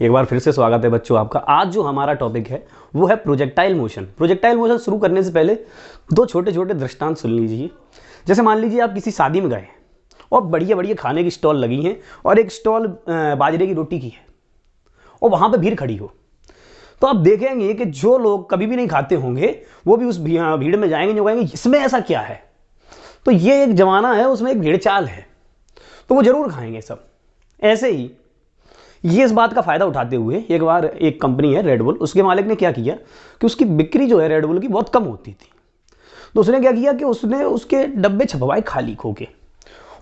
एक बार फिर से स्वागत है बच्चों आपका। आज जो हमारा टॉपिक है वो है प्रोजेक्टाइल मोशन। प्रोजेक्टाइल मोशन शुरू करने से पहले दो छोटे छोटे दृष्टांत सुन लीजिए। जैसे मान लीजिए आप किसी शादी में गए और बढ़िया बढ़िया खाने की स्टॉल लगी हैं और एक स्टॉल बाजरे की रोटी की है और वहाँ पर भीड़ खड़ी हो, तो आप देखेंगे कि जो लोग कभी भी नहीं खाते होंगे वो भी उस भीड़ में जाएंगे, जो कहेंगे इसमें ऐसा क्या है। तो ये एक जमाना है, उसमें एक भीड़ चाल है, तो वो जरूर खाएंगे सब। ऐसे ही ये इस बात का फायदा उठाते हुए एक बार एक कंपनी है रेड बुल, उसके मालिक ने क्या किया कि उसकी बिक्री जो है रेड बुल की बहुत कम होती थी। तो उसने क्या किया कि उसने उसके डब्बे छपवाए खाली खो के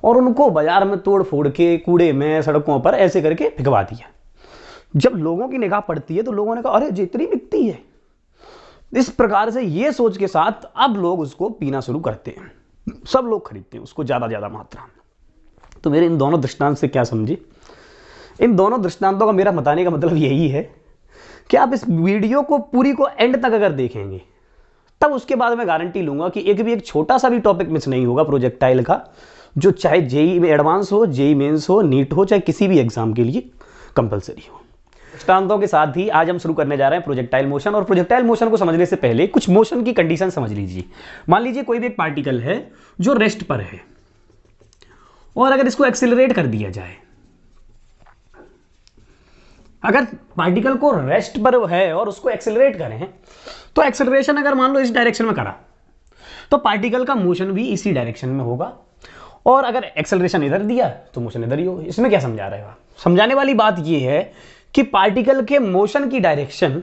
और उनको बाजार में तोड़ फोड़ के कूड़े में सड़कों पर ऐसे करके फिकवा दिया। जब लोगों की निगाह पड़ती है तो लोगों ने कहा अरे जितनी बिकती है, इस प्रकार से ये सोच के साथ अब लोग उसको पीना शुरू करते हैं, सब लोग खरीदते हैं उसको ज़्यादा मात्रा में। तो मेरे इन दोनों दृष्टांत से क्या समझे? इन दोनों दृष्टांतों का मेरा बताने का मतलब यही है कि आप इस वीडियो को पूरी को एंड तक अगर देखेंगे तब उसके बाद मैं गारंटी लूंगा कि एक भी एक छोटा सा भी टॉपिक मिस नहीं होगा प्रोजेक्टाइल का, जो चाहे जेई में एडवांस हो, जेई मेंस हो, नीट हो, चाहे किसी भी एग्जाम के लिए कंपलसरी हो। दृष्टांतों के साथ ही आज हम शुरू करने जा रहे हैं प्रोजेक्टाइल मोशन। और प्रोजेक्टाइल मोशन को समझने से पहले कुछ मोशन की कंडीशन समझ लीजिए। मान लीजिए कोई भी एक पार्टिकल है जो रेस्ट पर है और अगर इसको एक्सेलरेट कर दिया जाए, अगर पार्टिकल को रेस्ट पर है और उसको एक्सेलरेट करें तो एक्सेलरेशन अगर मान लो इस डायरेक्शन में करा तो पार्टिकल का मोशन भी इसी डायरेक्शन में होगा, और अगर एक्सेलरेशन इधर दिया तो मोशन इधर ही होगा। इसमें क्या समझा रहे हो? समझाने वाली बात यह है कि पार्टिकल के मोशन की डायरेक्शन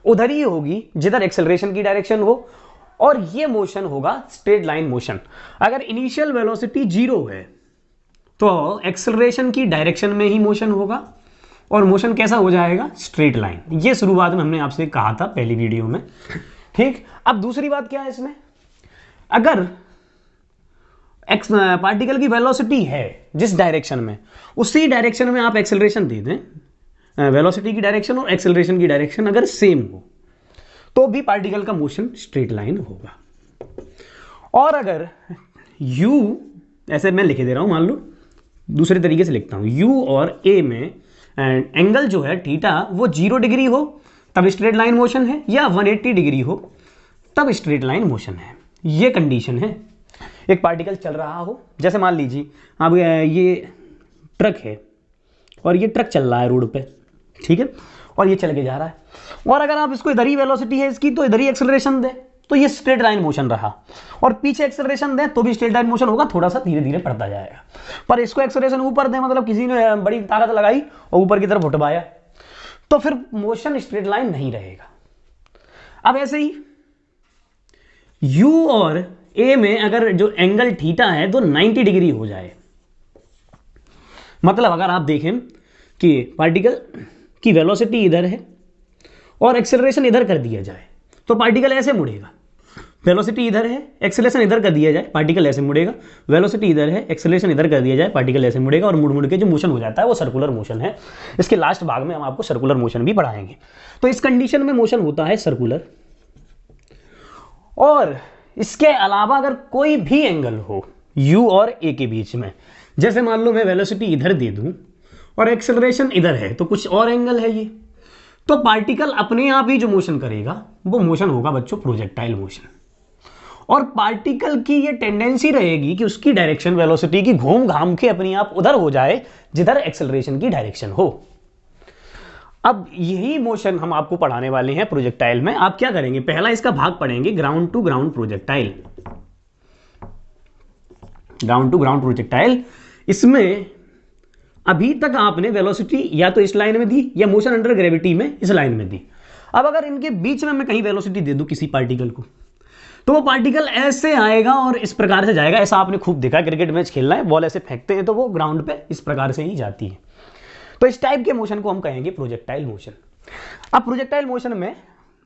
उधर ही होगी जिधर एक्सेलरेशन की डायरेक्शन हो, और यह मोशन होगा स्ट्रेट लाइन मोशन। अगर इनिशियल वेलोसिटी 0 है तो एक्सेलरेशन की डायरेक्शन में ही मोशन होगा और मोशन कैसा हो जाएगा? Straight line. ये शुरुआत में हमने आपसे कहा था पहली वीडियो में, ठीक। अब दूसरी बात क्या है इसमें, अगर पार्टिकल की वेलोसिटी है जिस डायरेक्शन में, उसी डायरेक्शन में आप एक्सेलरेशन दे दें, वेलोसिटी की डायरेक्शन और एक्सेलरेशन की डायरेक्शन अगर सेम हो तो भी पार्टिकल का मोशन स्ट्रेट लाइन होगा। और अगर u, ऐसे मैं लिखे दे रहा हूं, मान लो दूसरे तरीके से लिखता हूं, u और a में एंगल जो है थीटा वो 0 डिग्री हो तब स्ट्रेट लाइन मोशन है, या 180 डिग्री हो तब स्ट्रेट लाइन मोशन है। ये कंडीशन है। एक पार्टिकल चल रहा हो, जैसे मान लीजिए अब ये ट्रक है और ये ट्रक चल रहा है रोड पे, ठीक है, और ये चल के जा रहा है, और अगर आप इसको इधर ही वेलोसिटी है इसकी तो इधर ही एक्सेलरेशन दें तो ये स्ट्रेट लाइन मोशन रहा, और पीछे एक्सेलरेशन दें तो भी स्ट्रेट लाइन मोशन होगा, थोड़ा सा धीरे धीरे बढ़ता जाएगा। पर इसको एक्सेलरेशन ऊपर दें, मतलब किसी ने बड़ी ताकत लगाई और ऊपर की तरफ उठवाया, तो फिर मोशन स्ट्रेट लाइन नहीं रहेगा। अब ऐसे ही u और a में अगर जो एंगल थीटा है तो 90 डिग्री हो जाए, मतलब अगर आप देखें कि पार्टिकल की वेलोसिटी इधर है और एक्सेलरेशन इधर कर दिया जाए तो पार्टिकल ऐसे मुड़ेगा। वेलोसिटी इधर है, एक्सेलरेशन इधर कर दिया जाए, पार्टिकल ऐसे मुड़ेगा। वेलोसिटी इधर है, एक्सेलरेशन इधर कर दिया जाए, पार्टिकल ऐसे मुड़ेगा, और मुड़ मुड़ के जो मोशन हो जाता है वो सर्कुलर मोशन है। इसके लास्ट भाग में हम आपको सर्कुलर मोशन भी पढ़ाएंगे। तो इस कंडीशन में मोशन होता है सर्कुलर। और इसके अलावा अगर कोई भी एंगल हो u और a के बीच में, जैसे मान लो मैं वेलोसिटी इधर दे दूं और एक्सेलरेशन इधर है तो कुछ और एंगल है ये, तो पार्टिकल अपने आप ही जो मोशन करेगा वो मोशन होगा बच्चों प्रोजेक्टाइल मोशन। और पार्टिकल की ये टेंडेंसी रहेगी कि उसकी डायरेक्शन वेलोसिटी की घूम घाम के अपने आप उधर हो जाए जिधर एक्सेलरेशन की डायरेक्शन हो। अब यही मोशन हम आपको पढ़ाने वाले हैं प्रोजेक्टाइल में। आप क्या करेंगे, पहला इसका भाग पढ़ेंगे ground to ground projectile. Ground to ground projectile, इसमें अभी तक आपने वेलोसिटी या तो इस लाइन में दी या मोशन अंडर ग्रेविटी में इस लाइन में दी। अब अगर इनके बीच में मैं कहीं वेलोसिटी दे दूं किसी पार्टिकल को, तो वो पार्टिकल ऐसे आएगा और इस प्रकार से जाएगा। ऐसा आपने खूब देखा, क्रिकेट मैच खेलना है, बॉल ऐसे फेंकते हैं तो वो ग्राउंड पे इस प्रकार से ही जाती है। तो इस टाइप के मोशन को हम कहेंगे प्रोजेक्टाइल मोशन। अब प्रोजेक्टाइल मोशन में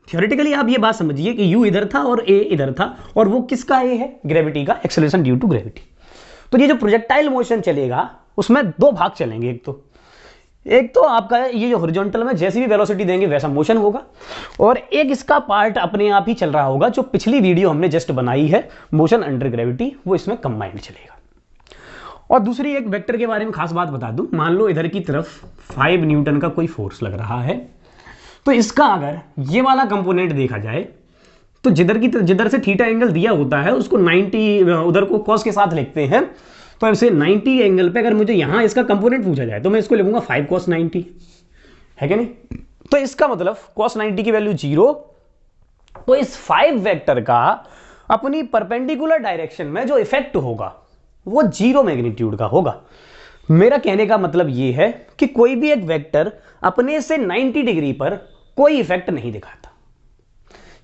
थियोरेटिकली आप ये बात समझिए कि u इधर था और a इधर था, और वो किसका a है? ग्रेविटी का, एक्सेलरेशन ड्यू टू ग्रेविटी। तो ये जो प्रोजेक्टाइल मोशन चलेगा उसमें दो भाग चलेंगे। एक तो आपका ये जो हॉरिजॉन्टल में जैसी भी वेलोसिटी देंगे वैसा मोशन होगा, और एक इसका पार्ट अपने आप ही चल रहा होगा जो पिछली वीडियो हमने जस्ट बनाई है मोशन अंडर ग्रेविटी, वो इसमें कंबाइंड चलेगा। और दूसरी एक वेक्टर के बारे में खास बात बता दूं, मान लो इधर की तरफ 5 न्यूटन का कोई फोर्स लग रहा है, तो इसका अगर ये वाला कंपोनेंट देखा जाए तो जिधर से थीटा एंगल दिया होता है उसको 90 उधर को कॉस के साथ लिखते हैं। तो ऐसे 90 एंगल पे अगर मुझे यहां इसका कंपोनेंट पूछा जाए तो मैं इसको लिखूंगा 5 cos 90, है कि नहीं? तो इसका मतलब cos 90 की वैल्यू 0। तो इस 5 वेक्टर का अपनी परपेंडिकुलर डायरेक्शन में जो इफेक्ट होगा वो 0 मैग्नीट्यूड का होगा। मेरा कहने का मतलब ये है कि कोई भी एक वेक्टर अपने से 90 डिग्री पर कोई इफेक्ट नहीं दिखाता।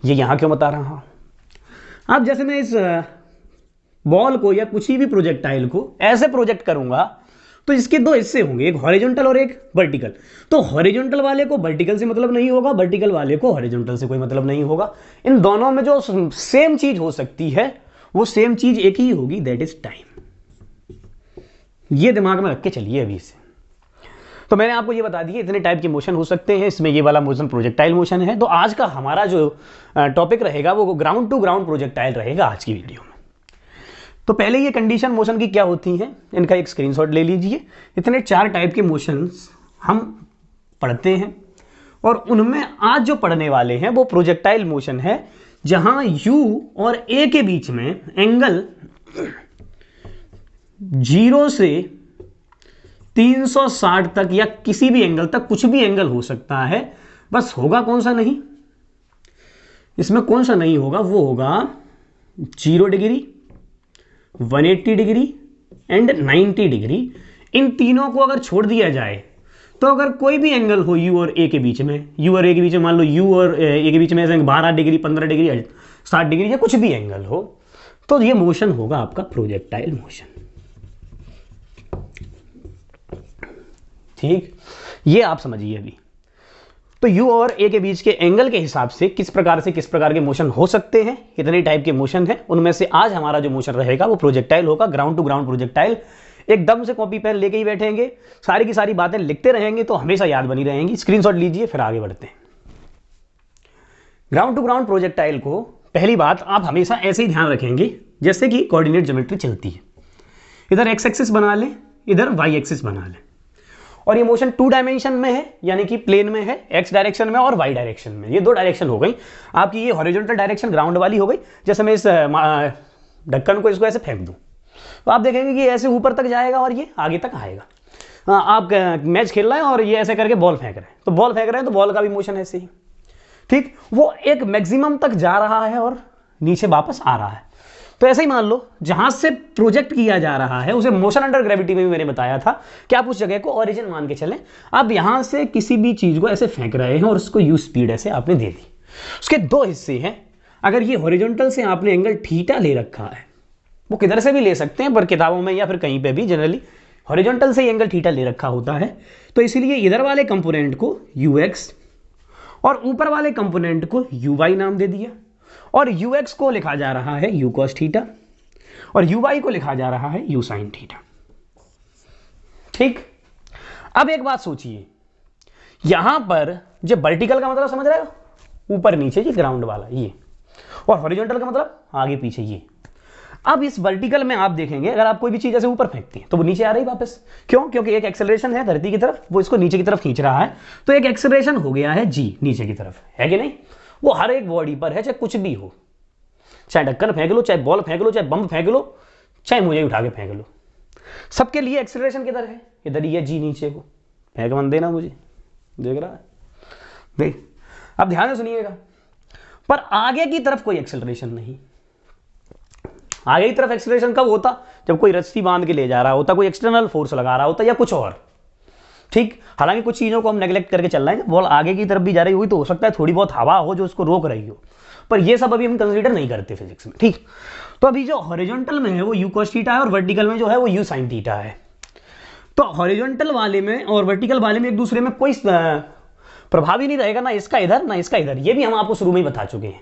ये यहां क्यों बता रहा हूं? अब जैसे मैं इस बॉल को या कुछ भी प्रोजेक्टाइल को ऐसे प्रोजेक्ट करूंगा तो इसके दो हिस्से होंगे, एक हॉरिजॉन्टल और एक वर्टिकल। तो हॉरिजॉन्टल वाले को वर्टिकल से मतलब नहीं होगा, वर्टिकल वाले को हॉरिजॉन्टल से कोई मतलब नहीं होगा। इन दोनों में जो सेम चीज हो सकती है वो सेम चीज एक ही होगी, दैट इज टाइम। ये दिमाग में रख के चलिए अभी से। तो मैंने आपको ये बता दिया इतने टाइप के मोशन हो सकते हैं, इसमें ये वाला मोशन प्रोजेक्टाइल मोशन है। तो आज का हमारा जो टॉपिक रहेगा वो ग्राउंड टू ग्राउंड प्रोजेक्टाइल रहेगा आज की वीडियो में। तो पहले ये कंडीशन मोशन की क्या होती हैं, इनका एक स्क्रीनशॉट ले लीजिए। इतने 4 टाइप के मोशंस हम पढ़ते हैं और उनमें आज जो पढ़ने वाले हैं वो प्रोजेक्टाइल मोशन है, जहां U और A के बीच में एंगल 0 से 360 तक या किसी भी एंगल तक, कुछ भी एंगल हो सकता है। बस होगा कौन सा नहीं, इसमें कौन सा नहीं होगा, वो होगा 0 डिग्री, 180 डिग्री एंड 90 डिग्री। इन तीनों को अगर छोड़ दिया जाए तो अगर कोई भी एंगल हो U और A के बीच में, U और A के बीच में, मान लो U और A के बीच में 12 डिग्री, 15 डिग्री, 60 डिग्री या कुछ भी एंगल हो, तो ये मोशन होगा आपका प्रोजेक्टाइल मोशन। ठीक, ये आप समझिए अभी। तो U और A के बीच के एंगल के हिसाब से किस प्रकार के मोशन हो सकते हैं, कितने टाइप के मोशन हैं, उनमें से आज हमारा जो मोशन रहेगा वो प्रोजेक्टाइल होगा, ग्राउंड टू ग्राउंड प्रोजेक्टाइल। एकदम से कॉपी पेन लेके ही बैठेंगे, सारी की सारी बातें लिखते रहेंगे तो हमेशा याद बनी रहेंगी। स्क्रीनशॉट लीजिए, फिर आगे बढ़ते हैं। ग्राउंड टू ग्राउंड प्रोजेक्टाइल को पहली बात आप हमेशा ऐसे ही ध्यान रखेंगे जैसे कि कोऑर्डिनेट ज्योमेट्री चलती है। इधर एक्स एक्सिस बना लें, इधर वाई एक्सिस बना लें, और ये मोशन 2 डायमेंशन में है, यानी कि प्लेन में है, एक्स डायरेक्शन में और वाई डायरेक्शन में। ये 2 डायरेक्शन हो गई आपकी। ये हॉरिजॉन्टल डायरेक्शन ग्राउंड वाली हो गई। जैसे मैं इस ढक्कन को इसको ऐसे फेंक दूं तो आप देखेंगे कि ऐसे ऊपर तक जाएगा और ये आगे तक आएगा। आप मैच खेल रहे हैं और ये ऐसे करके बॉल फेंक रहे हैं, तो बॉल फेंक रहे हैं तो बॉल का भी मोशन ऐसे ही। ठीक, वो एक मैक्सिमम तक जा रहा है और नीचे वापस आ रहा है। तो ऐसे ही मान लो जहां से प्रोजेक्ट किया जा रहा है उसे मोशन अंडर ग्रेविटी में भी मैंने बताया था कि आप उस जगह को ओरिजिन मान के चलें। आप यहां से किसी भी चीज को ऐसे फेंक रहे हैं और उसको यू स्पीड ऐसे आपने दे दी। उसके 2 हिस्से हैं। अगर ये हॉरिजॉन्टल से आपने एंगल थीटा ले रखा है, वो किधर से भी ले सकते हैं पर किताबों में या फिर कहीं पे भी जनरली हॉरिजॉन्टल से एंगल थीटा ले रखा होता है, तो इसीलिए इधर वाले कंपोनेंट को ux और ऊपर वाले कंपोनेंट को uy नाम दे दिया। और ux को लिखा जा रहा है u cos थीटा और uy को लिखा जा रहा है u sin थीटा। ठीक, अब एक बात सोचिए, यहां पर जो वर्टिकल का मतलब समझ रहे हो, ऊपर नीचे ये ग्राउंड वाला ये, और हॉरिजॉन्टल का मतलब आगे पीछे ये। अब इस वर्टिकल में आप देखेंगे अगर आप कोई भी चीज ऐसे ऊपर फेंकती है तो वो नीचे आ रही वापस। क्यों? क्योंकि एक एक्सेलरेशन है धरती की तरफ, वो इसको नीचे की तरफ खींच रहा है, तो एक एक्सेलरेशन हो गया है g नीचे की तरफ, है कि नहीं? वो हर एक बॉडी पर है, चाहे कुछ भी हो, चाहे ढक्कन फेंक लो, चाहे बॉल फेंक लो, चाहे बम फेंक लो, चाहे मुझे उठा के फेंक लो, सबके लिए एक्सेलरेशन किधर है? इधर ही है, जी नीचे को। फेंक मन देना मुझे, देख रहा है? देख, अब ध्यान से सुनिएगा, पर आगे की तरफ कोई एक्सेलरेशन नहीं। आगे की तरफ एक्सेलरेशन कब होता? जब कोई रस्सी बांध के ले जा रहा होता, कोई एक्सटर्नल फोर्स लगा रहा होता या कुछ और। ठीक, हालांकि कुछ चीजों को हम नेग्लेक्ट करके चल रहे हैं। बॉल आगे की तरफ भी जा रही हुई तो हो सकता है थोड़ी बहुत हवा हो जो उसको रोक रही हो, पर ये सब अभी हम कंसीडर नहीं करते फिजिक्स में। ठीक, तो अभी जो हॉरिजॉन्टल में है वो u cos थीटा है और वर्टिकल में जो है वो u sin थीटा है। तो हॉरिजॉन्टल वाले में और वर्टिकल वाले में एक दूसरे में कोई प्रभाव ही नहीं रहेगा, ना इसका इधर ना इसका इधर। ये भी हम आपको शुरू में ही बता चुके हैं।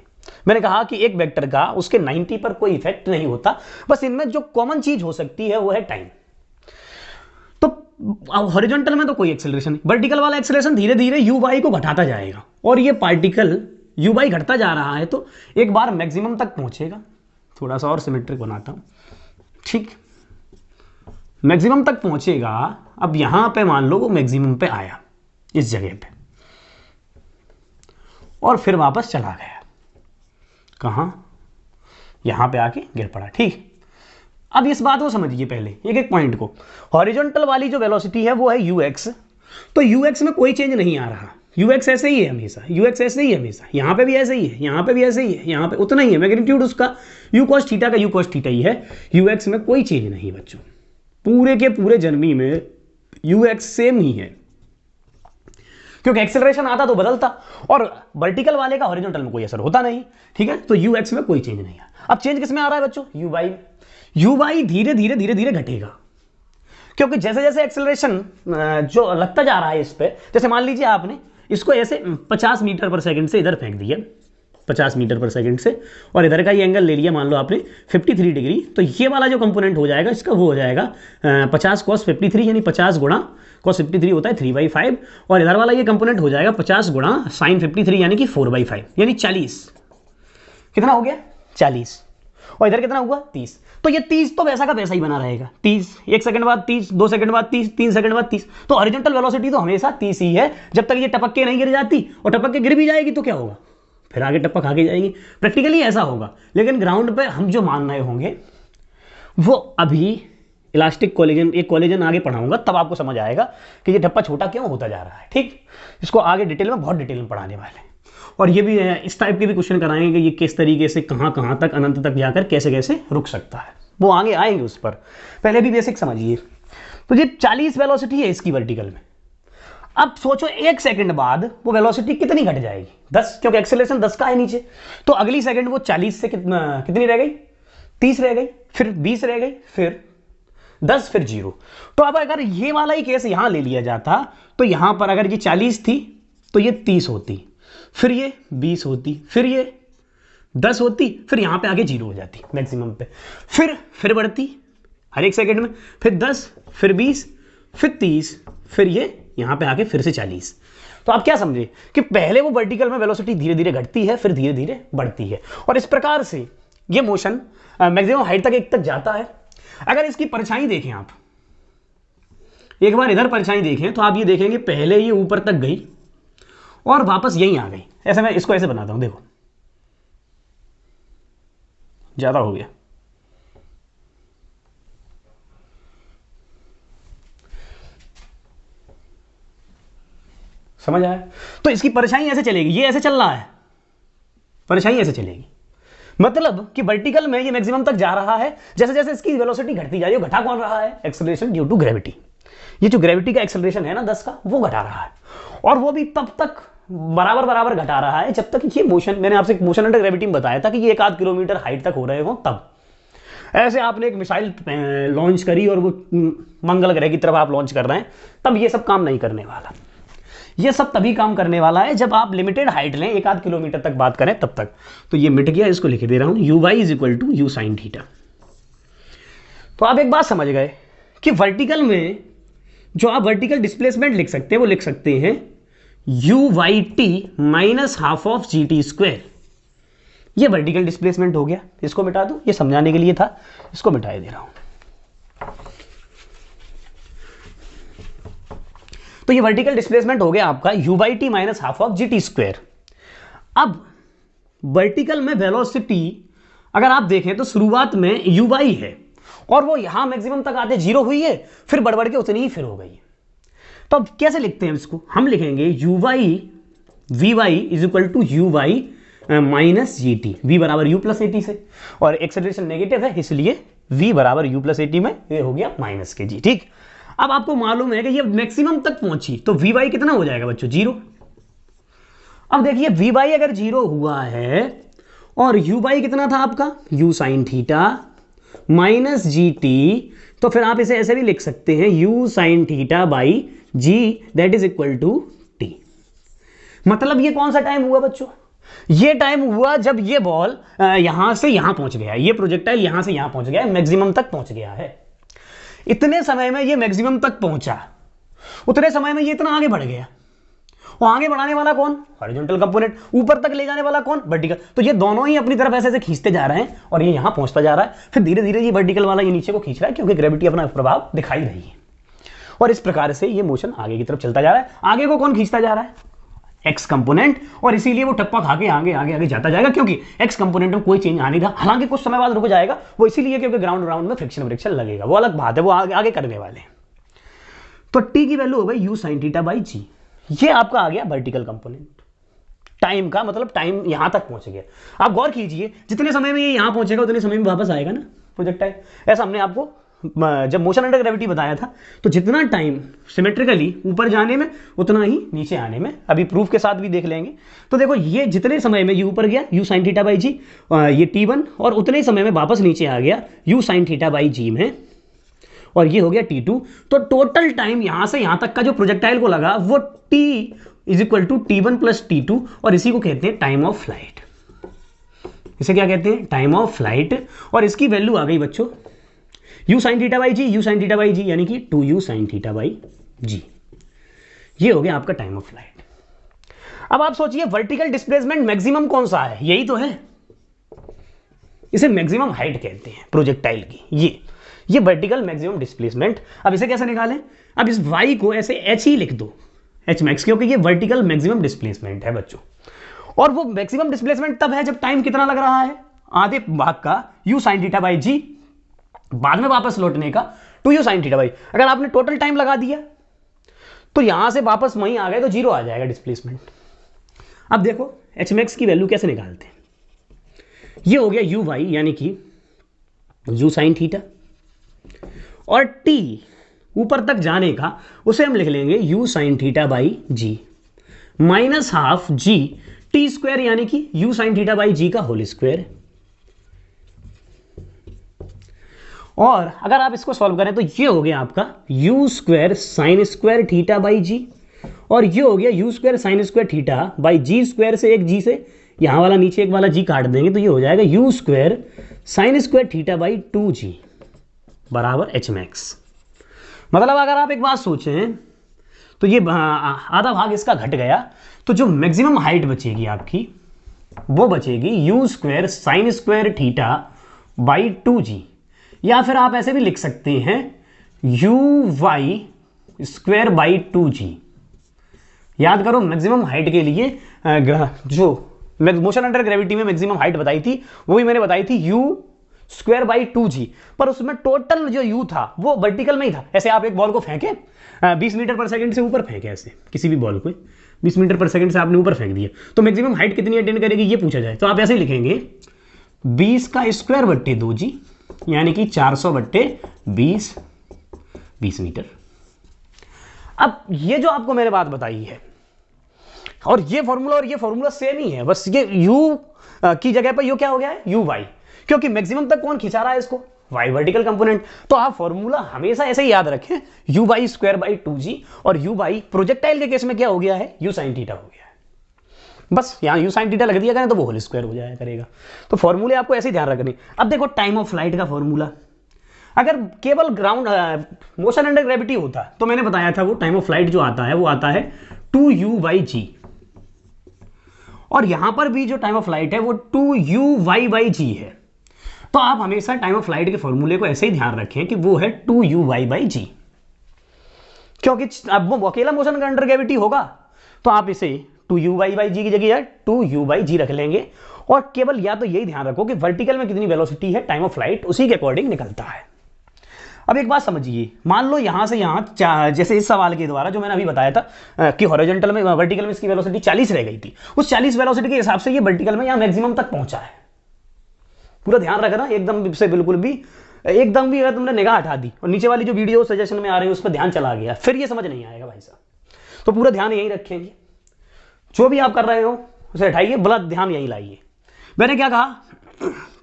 मैंने कहा कि एक वेक्टर का उसके 90 पर कोई इफेक्ट नहीं होता, बस इनमें जो कॉमन चीज हो सकती है वो है टाइम। तो हॉरिजॉन्टल में तो कोई एक्सेलरेशन नहीं, वर्टिकल वाला एक्सेलरेशन धीरे धीरे यू वाई को घटाता जाएगा और ये पार्टिकल यू वाई घटता जा रहा है तो एक बार मैक्सिमम तक पहुंचेगा। थोड़ा सा और सिमेट्रिक बनाता हूं। ठीक, मैक्सिमम तक पहुंचेगा। अब यहां पे मान लो वो मैक्सिमम पे आया इस जगह पे, और फिर वापस चला गया कहां, यहां पे आके गिर पड़ा। ठीक, अब इस बात को समझिए पहले एक एक पॉइंट को। हॉरिजॉन्टल वाली जो वेलोसिटी है वो है ux, तो ux में कोई चेंज नहीं आ रहा, ux ऐसे ही है हमेशा, ux ऐसे ही है हमेशा, यहां पे भी ऐसे ही है, यहां पे भी ऐसे ही है, यहां पे उतना ही है, मैग्नीट्यूड उसका u cos थीटा का u cos थीटा ही है, ux में कोई चेंज नहीं बच्चों, पूरे के पूरे जर्नी में ux सेम ही है, क्योंकि एक्सेलरेशन आता तो बदलता, और वर्टिकल वाले का हॉरिजॉन्टल में कोई असर होता नहीं। ठीक है, तो ux में कोई चेंज नहीं है। अब चेंज किसमें आ रहा है बच्चों, uy में। uy धीरे धीरे धीरे धीरे घटेगा, क्योंकि जैसे जैसे एक्सेलरेशन जो लगता जा रहा है इस पे, जैसे मान लीजिए आपने इसको ऐसे 50 मीटर पर सेकंड से इधर फेंक दिया, 50 मीटर पर सेकंड से, और इधर का ये एंगल ले लिया मान लो आपने 53 डिग्री, तो ये वाला जो कंपोनेंट हो जाएगा इसका वो हो जाएगा 50 cos 53, यानी 50 गुणा cos 53 होता है 3/5, और इधर वाला ये कंपोनेंट हो जाएगा 50 गुणा sin 53 यानी कि 4/5, यानी 40। कितना हो गया 40, और इधर कितना हुआ 30। तो ये 30 तो वैसा का वैसा ही बना रहेगा, 30, 1 सेकंड बाद 30, 2 सेकंड बाद 30, 3 सेकंड बाद 30। तो हॉरिजॉन्टल वेलोसिटी तो हमेशा 30 ही है, जब तक ये टपक के नहीं गिर जाती, और टपक के गिर भी जाएगी तो क्या होगा, फिर आगे टपक आगे जाएगी, प्रैक्टिकली ऐसा होगा। लेकिन ग्राउंड पे हम जो मान रहे होंगे वो अभी इलास्टिक कोलिजन, एक कोलिजन आगे पढ़ाऊंगा तब आपको समझ आएगा कि ये टप्पा छोटा क्यों होता जा रहा है। ठीक, इसको आगे डिटेल में, बहुत डिटेल में पढ़ाने वाले हैं, और ये भी इस टाइप के भी क्वेश्चन कराएंगे कि ये किस तरीके से कहाँ तक अनंत तक जाकर कैसे कैसे रुक सकता है, वो आगे आएंगे उस पर, पहले भी बेसिक समझिए। तो ये 40 वेलोसिटी है इसकी वर्टिकल में। अब सोचो 1 सेकंड बाद वो वेलोसिटी कितनी घट जाएगी, 10, क्योंकि एक्सेलरेशन 10 का है नीचे, तो अगली सेकंड वो 40 से कितनी रह गई, 30 रह गई, फिर 20 रह गई, फिर 10, फिर 0। तो अब अगर ये वाला ही केस यहां ले लिया जाता, तो यहां पर अगर ये 40 थी तो ये 30 होती, फिर ये 20 होती, फिर ये 10 होती, फिर यहां पे आगे 0 हो जाती मैक्सिमम पे, फिर बढ़ती हर एक सेकंड में, फिर 10, फिर 20, फिर 30, फिर ये यहां पे आके फिर से 40। तो आप क्या समझे कि पहले वो वर्टिकल में वेलोसिटी धीरे धीरे घटती है, फिर धीरे धीरे बढ़ती है, और इस प्रकार से ये मोशन मैक्सिमम हाइट तक एक तक जाता है। अगर इसकी परछाई देखें आप, एक बार इधर परछाई देखें तो आप ये देखेंगे पहले ये ऊपर तक गई और वापस यहीं आ गई। ऐसे मैं इसको ऐसे बनाता हूं, देखो ज्यादा हो गया, समझ आया। तो इसकी परछाई ऐसे चलेगी, ये ऐसे चल रहा है, परछाई ऐसे चलेगी, मतलब कि वर्टिकल में ये मैक्सिमम तक जा रहा है। जैसे जैसे इसकी वेलोसिटी घटती जा रही है, घटा कौन रहा है, एक्सेलरेशन ड्यू टू ग्रेविटी। ये जो ग्रेविटी का एक्सेलरेशन है ना 10 का, वो घटा रहा है, और वो भी तब तक बराबर बराबर घटा रहा है जब तक ये मोशन, मैंने आपसे मोशन अंडर ग्रेविटी में बताया था कि ये 1 आध किलोमीटर हाइट तक हो रहे हो। तब ऐसे आपने एक मिसाइल लॉन्च करी और वो मंगल ग्रह की तरफ आप लॉन्च कर रहे हैं, तब ये सब काम नहीं करने वाला। ये सब तभी काम करने वाला है जब आप लिमिटेड हाइट लें, 1 आध किलोमीटर तक बात करें तब तक। तो ये मिट गया, इसको लिख दे रहा हूं, uy equal to u sin theta. तो आप एक बात समझ गए कि वर्टिकल में जो आप वर्टिकल डिस्प्लेसमेंट लिख सकते हैं वो लिख सकते हैं uy_t minus half of gt²। ये वर्टिकल डिस्प्लेसमेंट हो गया, इसको मिटा दूं, ये समझाने के लिए था, इसको मिटाए दे रहा हूं। तो ये वर्टिकल डिस्प्लेसमेंट हो गया आपका u/t minus half of gt²। अब वर्टिकल में वेलोसिटी अगर आप देखें तो शुरुआत में uy है, और वो यहां मैक्सिमम तक आते 0 हुई है, फिर बढ़ के उतनी ही फिर हो गई है। तो अब कैसे लिखते हैं इसको, हम लिखेंगे vy is equal to uy minus gt, v बराबर u प्लस at से, और एक्सेलरेशन नेगेटिव है इसलिए v बराबर u प्लस at में ये हो गया माइनस के g। ठीक, अब आपको मालूम है कि ये मैक्सिमम तक पहुंची तो vy कितना हो जाएगा बच्चों, 0। अब देखिए vy अगर 0 हुआ है और uy कितना था आपका, u sin theta minus gt, तो फिर आप इसे ऐसे भी लिख सकते हैं u sin theta by g that is equal to t। मतलब ये कौन सा टाइम हुआ बच्चों, ये टाइम हुआ जब ये बॉल यहां से यहां पहुंच गया, ये प्रोजेक्टाइल यहां से यहां पहुंच गया, मैक्सिमम तक पहुंच गया है। इतने समय में ये मैक्सिमम तक पहुंचा, उतने समय में ये इतना आगे बढ़ गया, और आगे बढ़ाने वाला कौन, हॉरिजॉन्टल कंपोनेंट, ऊपर तक ले जाने वाला कौन, वर्टिकल। तो ये दोनों ही अपनी तरफ ऐसे ऐसे खींचते जा रहे हैं और ये यहां पहुंचता जा रहा है, फिर धीरे धीरे ये वर्टिकल वाला ये नीचे को खींच रहा है क्योंकि ग्रेविटी अपना प्रभाव दिखाई रही है। और इस प्रकार से ये मोशन आगे की तरफ चलता जा रहा है। आगे को कौन खींचता जा रहा है, एक्स कंपोनेंट, और इसीलिए वो टप्पा खा के आगे आगे आगे जाता जाएगा क्योंकि एक्स कंपोनेंट में कोई चेंज आ नहीं रहा। हालांकि कुछ समय बाद रुक जाएगा वो इसीलिए क्योंकि ग्राउंड में फ्रिक्शन लगेगा, वो अलग बात है, वो आगे करने वाले हैं। तो टी की वैल्यू हो गई यू साइन थीटा बाई जी। ये आपका आ गया वर्टिकल कंपोनेंट। टाइम का मतलब टाइम यहां तक पहुंच गया। आप गौर कीजिए, जितने समय में ये यहां पहुंचेगा उतने समय में वापस आएगा ना प्रोजेक्टाइल। ऐसा हमने आपको जब मोशन अंडर ग्रेविटी बताया था, तो जितना टाइम सिमेट्रिकली ऊपर जाने में उतना ही नीचे आने में, अभी प्रूफ के साथ भी देख लेंगे। तो देखो ये जितने समय में ये ऊपर गया यू साइन थीटा बाई जी, ये T1, और उतने ही समय में वापस नीचे आ गया यू साइन थीटा बाई जी में, और ये हो गया T2। तो टोटल टाइम यहां से यहां तक का जो प्रोजेक्टाइल को लगा वो T is equal to T1 plus T2, और इसी को कहते हैं टाइम ऑफ फ्लाइट। इसे क्या कहते हैं, टाइम ऑफ फ्लाइट। और इसकी वैल्यू आ गई बच्चों u sine theta by g, u sine theta by g यानी कि 2u साइन थीटा बाई जी। ये हो गया आपका टाइम ऑफ फ्लाइट। अब आप सोचिए वर्टिकल डिस्प्लेसमेंट मैक्सिमम कौन सा है, यही तो है, इसे मैक्सिमम हाइट कहते हैं प्रोजेक्टाइल की। ये वर्टिकल मैक्सिमम डिस्प्लेसमेंट। अब इसे कैसे निकालें, अब इस y को ऐसे h ही लिख दो, h मैक्स, क्योंकि ये वर्टिकल मैक्सिमम डिस्प्लेसमेंट है बच्चों। और वो मैक्सिमम डिस्प्लेसमेंट तब है जब टाइम कितना लग रहा है, आधे भाग का u साइन थीटा बाई जी, बाद में वापस लौटने का 2u साइन थीटा बाई। अगर आपने टोटल टाइम लगा दिया तो यहां से वापस वहीं आ गए तो जीरो आ जाएगा डिस्प्लेसमेंट। अब देखो h मैक्स की वैल्यू कैसे निकालते हैं। ये हो गया यू वाई यानी कि यू साइन थीटा, और t ऊपर तक जाने का उसे हम लिख लेंगे U sine theta by G minus half G T square यानी कि U sine theta by G का होल स्क्वायर। और अगर आप इसको सॉल्व करें तो ये हो गया आपका you square sine square theta by g, और ये हो गया you square sine square theta by ji square से एक जी से यहां वाला नीचे एक वाला जी काट देंगे तो ये हो जाएगा you square sine square theta by 2g बराबर एच मैक्स। मतलब अगर आप एक बात सोचें तो ये आधा भाग इसका घट गया, तो जो मैक्सिमम हाइट बचेगी आपकी वो बचेगी you square sine square theta by 2g, या फिर आप ऐसे भी लिख सकते हैं you Y square by 2g। याद करो मैक्सिमम हाइट के लिए जो मोशन अंडर ग्रेविटी में मैक्सिमम हाइट बताई थी वो भी मैंने बताई थी यू स्क्वायर बाई 2g, पर उसमें टोटल जो यू था वो वर्टिकल में ही था। ऐसे आप एक बॉल को फेंके 20 मीटर पर सेकंड से ऊपर फेंके, ऐसे किसी भी बॉल को 20 मीटर पर सेकंड से आपने ऊपर फेंक दिया तो मैक्सिमम हाइट कितनी अटेन करेगी ये पूछा जाए तो आप ऐसे ही लिखेंगे 20 का स्क्वायर बट्टे 2g यानी कि 400 बट्टे 20 मीटर। अब ये जो आपको मैंने बात बताई है और ये फॉर्मूला सेम ही है, बस ये u की जगह पर ये क्या हो गया है यू वाई, क्योंकि मैक्सिमम तक कौन खिंचा रहा है इसको, y वर्टिकल कंपोनेंट। तो आप फॉर्मूला हमेशा ऐसे ही याद रखें you Y square by 2g, और यू वाई प्रोजेक्टाइल के केस में क्या हो गया है यू साइन थीटा हो गया है। बस यहाँ यू साइन थीटा लग दिया करें तो वो होल स्क्वायर हो जाया करेगा। तो फॉर्मूले आपको ऐसे ही ध्यान रखने। अब देखो टाइम ऑफ फ्लाइट का फॉर्मूला, अगर केवल ग्राउंड मोशन अंडर ग्रेविटी होता तो मैंने बताया था वो टाइम ऑफ फ्लाइट जो आता है वो आता है 2u बाई जी, और यहां पर भी जो टाइम ऑफ फ्लाइट है वो 2u वाई बाई जी है। तो आप हमेशा टाइम ऑफ फ्लाइट के फॉर्मूले को ऐसे ही ध्यान रखें कि वो है 2u वाई बाई जी, क्योंकि अब वो अकेला मोशन अंडर ग्रेविटी होगा तो आप इसे 2u वाई बाई जी की जगह 2u बाई जी रख लेंगे, और केवल या तो यही ध्यान रखो कि वर्टिकल में कितनी वेलोसिटी है टाइम ऑफ फ्लाइट उसी के अकॉर्डिंग निकलता है। अब एक बात समझिए, मान लो यहां से यहां जैसे इस सवाल के द्वारा जो मैंने अभी बताया था कि हॉरिजॉन्टल में वर्टिकल में इसकी वेलोसिटी 40 रह गई थी, उस 40 वेलोसिटी के हिसाब से ये वर्टिकल में यहां मैक्सिमम तक पहुंचा है। पूरा ध्यान रखना एकदम से, बिल्कुल भी एकदम भी अगर तुमने निगाह हटा दी और नीचे वाली जो वीडियो सजेशन में आ रही है उस पर ध्यान चला गया फिर ये समझ नहीं आएगा भाई साहब। तो पूरा ध्यान यही रखेंगे, जो भी आप कर रहे हो उसे हटाइए, बड़ा ध्यान यही लाइए। मैंने क्या कहा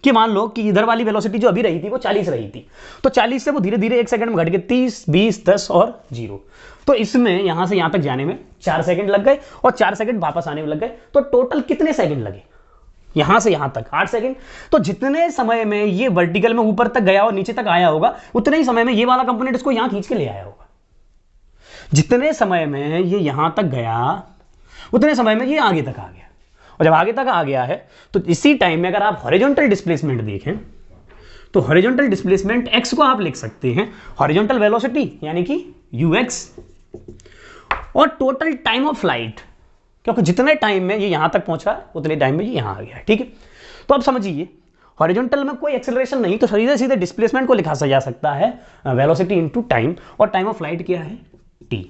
कि मान लो कि इधर वाली वेलोसिटी जो अभी रही थी वो 40 रही थी, तो 40 से वो धीरे धीरे 1 सेकंड में घट के 30, 20, 10 और 0, तो इसमें यहां से यहां तक जाने में 4 सेकंड लग गए और 4 सेकंड वापस आने में लग गए। तो टोटल कितने सेकंड लगे यहां से यहां तक 8 सेकंड। तो जितने समय में ये वर्टिकल में ऊपर तक गया और नीचे तक आया होगा उतने ही समय में ये वाला कंपोनेंट इसको यहां खींच के ले आया होगा। जितने समय में ये यहां तक गया उतने समय में ये आगे तक आ गया, और जब आगे तक आ गया है तो इसी टाइम में अगर आप हॉरिजॉन्टल डिस्प्लेसमेंट देखें तो हॉरिजॉन्टल डिस्प्लेसमेंट x को आप लिख सकते हैं हॉरिजॉन्टल वेलोसिटी यानी कि ux, और टोटल टाइम ऑफ फ्लाइट, क्योंकि जितने टाइम में ये यहां तक पहुंचा है उतने टाइम में ये यहां आ गया है। ठीक है, तो अब समझिए हॉरिजॉन्टल में कोई एक्सेलरेशन नहीं, तो सीधे सीधे डिस्प्लेसमेंट को लिखा जा सकता है वेलोसिटी इनटू टाइम, और टाइम ऑफ फ्लाइट क्या है t।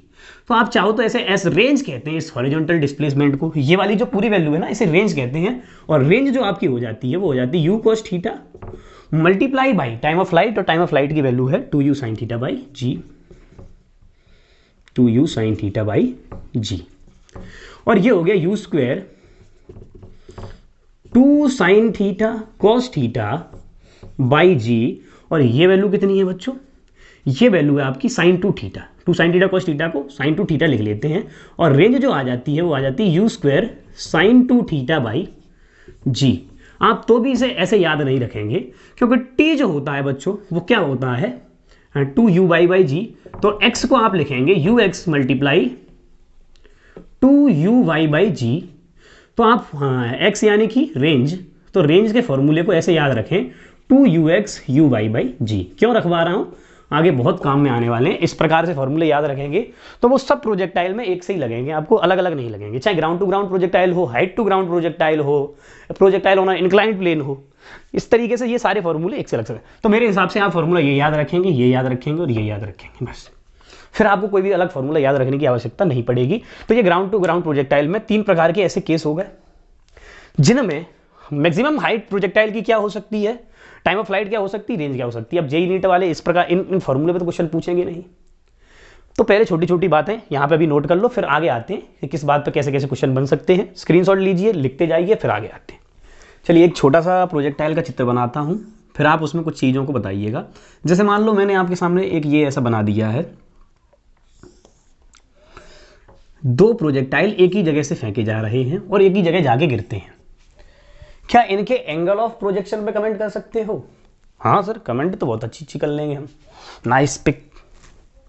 तो आप चाहो तो ऐसे एस रेंज कहते हैं इस हॉरिजॉन्टल डिस्प्लेसमेंट को, ये वाली जो पूरी वैल्यू है ना इसे रेंज कहते हैं, और रेंज जो आपकी हो जाती है वो हो जाती है u cos theta multiply by time of flight, और टाइम ऑफ फ्लाइट की वैल्यू है 2u sin theta by g, 2u sin theta by g, और ये हो गया u square 2 sin theta cos theta by g, और ये वैल्यू कितनी है बच्चों, ये वैल्यू है आपकी sin 2 theta, 2 sin theta cos theta को sin 2 थीटा लिख लेते हैं, और रेंज जो आ जाती है वो आ जाती है u square sin 2 theta by g. आप तो भी इसे ऐसे याद नहीं रखेंगे क्योंकि t जो होता है बच्चों वो क्या होता है 2u बाई जी, तो x को आप लिखेंगे ux multiply 2u by g, तो आप x यानी कि रेंज, तो रेंज के फॉर्मूले को ऐसे याद रखें 2ux u बाई जी। क्यों रखवा रहा हूं, आगे बहुत काम में आने वाले हैं, इस प्रकार से फॉर्मूले याद रखेंगे तो वो सब प्रोजेक्टाइल में एक से ही लगेंगे, आपको अलग अलग नहीं लगेंगे, चाहे ग्राउंड टू ग्राउंड प्रोजेक्टाइल हो, हाइट टू ग्राउंड प्रोजेक्टाइल हो, प्रोजेक्टाइल होना इंक्लाइंड प्लेन हो, इस तरीके से ये सारे फॉर्मूले एक से लग सकते हैं। तो मेरे हिसाब से आप फॉर्मूला ये याद रखेंगे, ये याद रखेंगे और ये याद रखेंगे, बस फिर आपको कोई भी अलग फॉर्मूला याद रखने की आवश्यकता नहीं पड़ेगी। तो ये ग्राउंड टू ग्राउंड प्रोजेक्टाइल में 3 प्रकार के ऐसे केस हो गए जिनमें मैक्सिमम हाइट प्रोजेक्टाइल की क्या हो सकती है, टाइम ऑफ फ्लाइट क्या हो सकती है, रेंज क्या हो सकती है। अब जेईई नीट वाले इस प्रकार इन फॉर्मूले पे तो क्वेश्चन पूछेंगे नहीं, तो पहले छोटी छोटी बातें यहाँ पे भी नोट कर लो, फिर आगे आते हैं कि किस बात पे कैसे कैसे क्वेश्चन बन सकते हैं। स्क्रीनशॉट लीजिए, लिखते जाइए, फिर आगे आते हैं। चलिए एक छोटा सा प्रोजेक्टाइल का चित्र बनाता हूँ, फिर आप उसमें कुछ चीज़ों को बताइएगा। जैसे मान लो मैंने आपके सामने एक ये ऐसा बना दिया है, 2 प्रोजेक्टाइल एक ही जगह से फेंके जा रहे हैं और एक ही जगह जाके गिरते हैं। क्या इनके एंगल ऑफ प्रोजेक्शन पे कमेंट कर सकते हो? हाँ सर, कमेंट तो बहुत अच्छी कर लेंगे हम। Nice pic,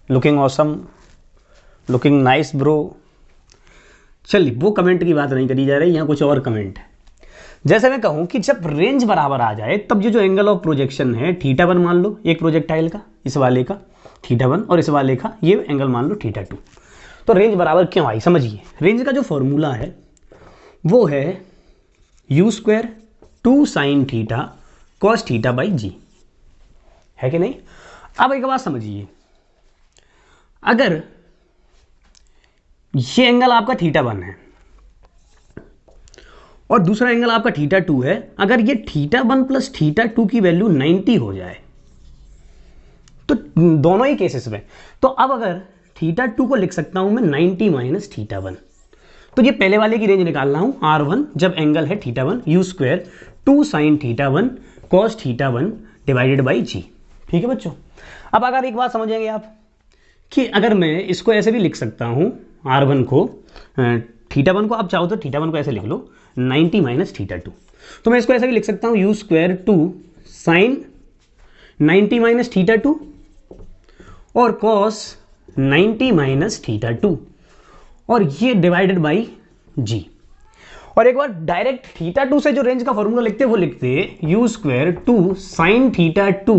looking awesome, looking nice bro. चलिए वो कमेंट की बात नहीं करी जा रही, यहाँ कुछ और कमेंट है। जैसे मैं कहूँ कि जब रेंज बराबर आ जाए तब ये जो एंगल ऑफ प्रोजेक्शन है θ1 मान लो, एक प्रोजेक्टाइल का, इस वाले का θ1 और इस वाले का ये एंगल मान लो θ2। तो रेंज बराबर क्यों आई समझिए। रेंज का जो फॉर्मूला है वो है u square 2 sin theta cos theta by g, है कि नहीं। अब एक बात समझिए, अगर ये एंगल आपका θ1 है और दूसरा एंगल आपका θ2 है, अगर ये θ1 प्लस θ2 की वैल्यू 90 हो जाए तो दोनों ही केसेस में, तो अब अगर θ2 को लिख सकता हूं मैं 90 माइनस θ1, तो ये पहले वाले की रेंज निकाल रहा हूं R1 जब एंगल है θ1, u square 2 sin θ1 cos θ1 divided by g. ठीक है बच्चों। अब अगर एक बात समझेंगे आप कि अगर मैं इसको ऐसे भी लिख सकता हूं, R1 को θ1 को आप चाहो तो θ1 को ऐसे लिख लो 90 माइनस θ2, तो मैं इसको ऐसे भी लिख सकता हूं u स्क्वायर 2 sin 90 माइनस θ2 और cos 90 माइनस θ2 और ये डिवाइडेड बाई जी। और एक बार डायरेक्ट θ2 से जो रेंज का फॉर्मूला लिखते हैं वो लिखते हैं u स्क्वायर 2 sin θ2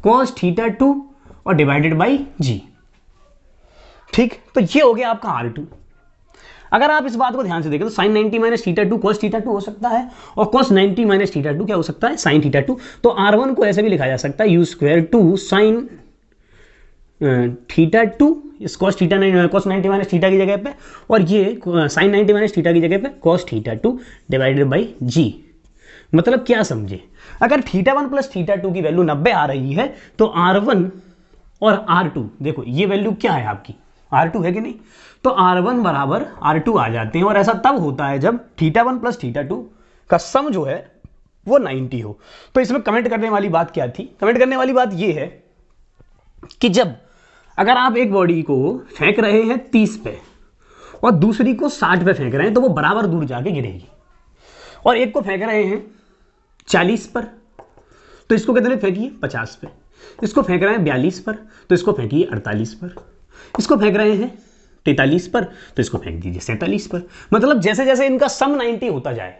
cos θ2 और डिवाइडेड बाई जी। ठीक, तो ये हो गया आपका R2। अगर आप इस बात को ध्यान से देखें तो sin 90 माइनस θ2 cos θ2 हो सकता है और cos 90 माइनस θ2 क्या हो सकता है, sin θ2। तो R1 को ऐसे भी लिखा जा सकता है u स्क्वायर 2 sin θ2 इस cos 90 माइनस थीटा की जगह पे, और ये sin 90 माइनस थीटा की जगह पे cos θ2 डिवाइडेड बाई जी। मतलब क्या समझे, अगर θ1 प्लस θ2 की वैल्यू 90 आ रही है तो R1 और R2 देखो ये वैल्यू क्या है आपकी, R2 है कि नहीं, तो R1 बराबर R2 आ जाते हैं। और ऐसा तब होता है जब θ1 प्लस θ2 का सम जो है वो 90 हो। तो इसमें कमेंट करने वाली बात क्या थी, कमेंट करने वाली बात ये है कि जब अगर आप एक बॉडी को फेंक रहे हैं 30 पे और दूसरी को 60 पे फेंक रहे हैं तो वो बराबर दूर जाके गिरेगी, और एक को फेंक रहे हैं 40 पर तो इसको कितने फेंकिए 50 पे, इसको फेंक रहे हैं 42 पर तो इसको फेंकिए 48 पर, इसको फेंक रहे हैं 43 पर, तो इसको फेंक दीजिए 47 पर। मतलब जैसे जैसे इनका सम 90 होता जाए,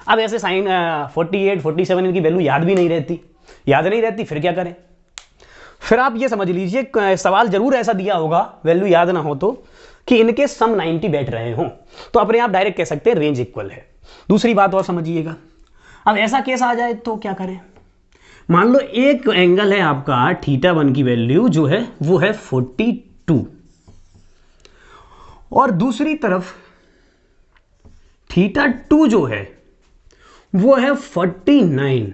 अब ऐसे साइन 48 47 इनकी वैल्यू याद भी नहीं रहती, याद नहीं रहती, फिर क्या करें? फिर आप ये समझ लीजिए सवाल जरूर ऐसा दिया होगा, वैल्यू याद ना हो तो, कि इनके सम 90 बैठ रहे हों, तो अपने आप डायरेक्ट कह सकते हैं रेंज इक्वल है। दूसरी बात और समझिएगा, अब ऐसा केस आ जाए तो क्या करें? मान लो एक एंगल है आपका θ1 की वैल्यू जो है वो है 42, और दूसरी तरफ θ2 जो है वो है 49।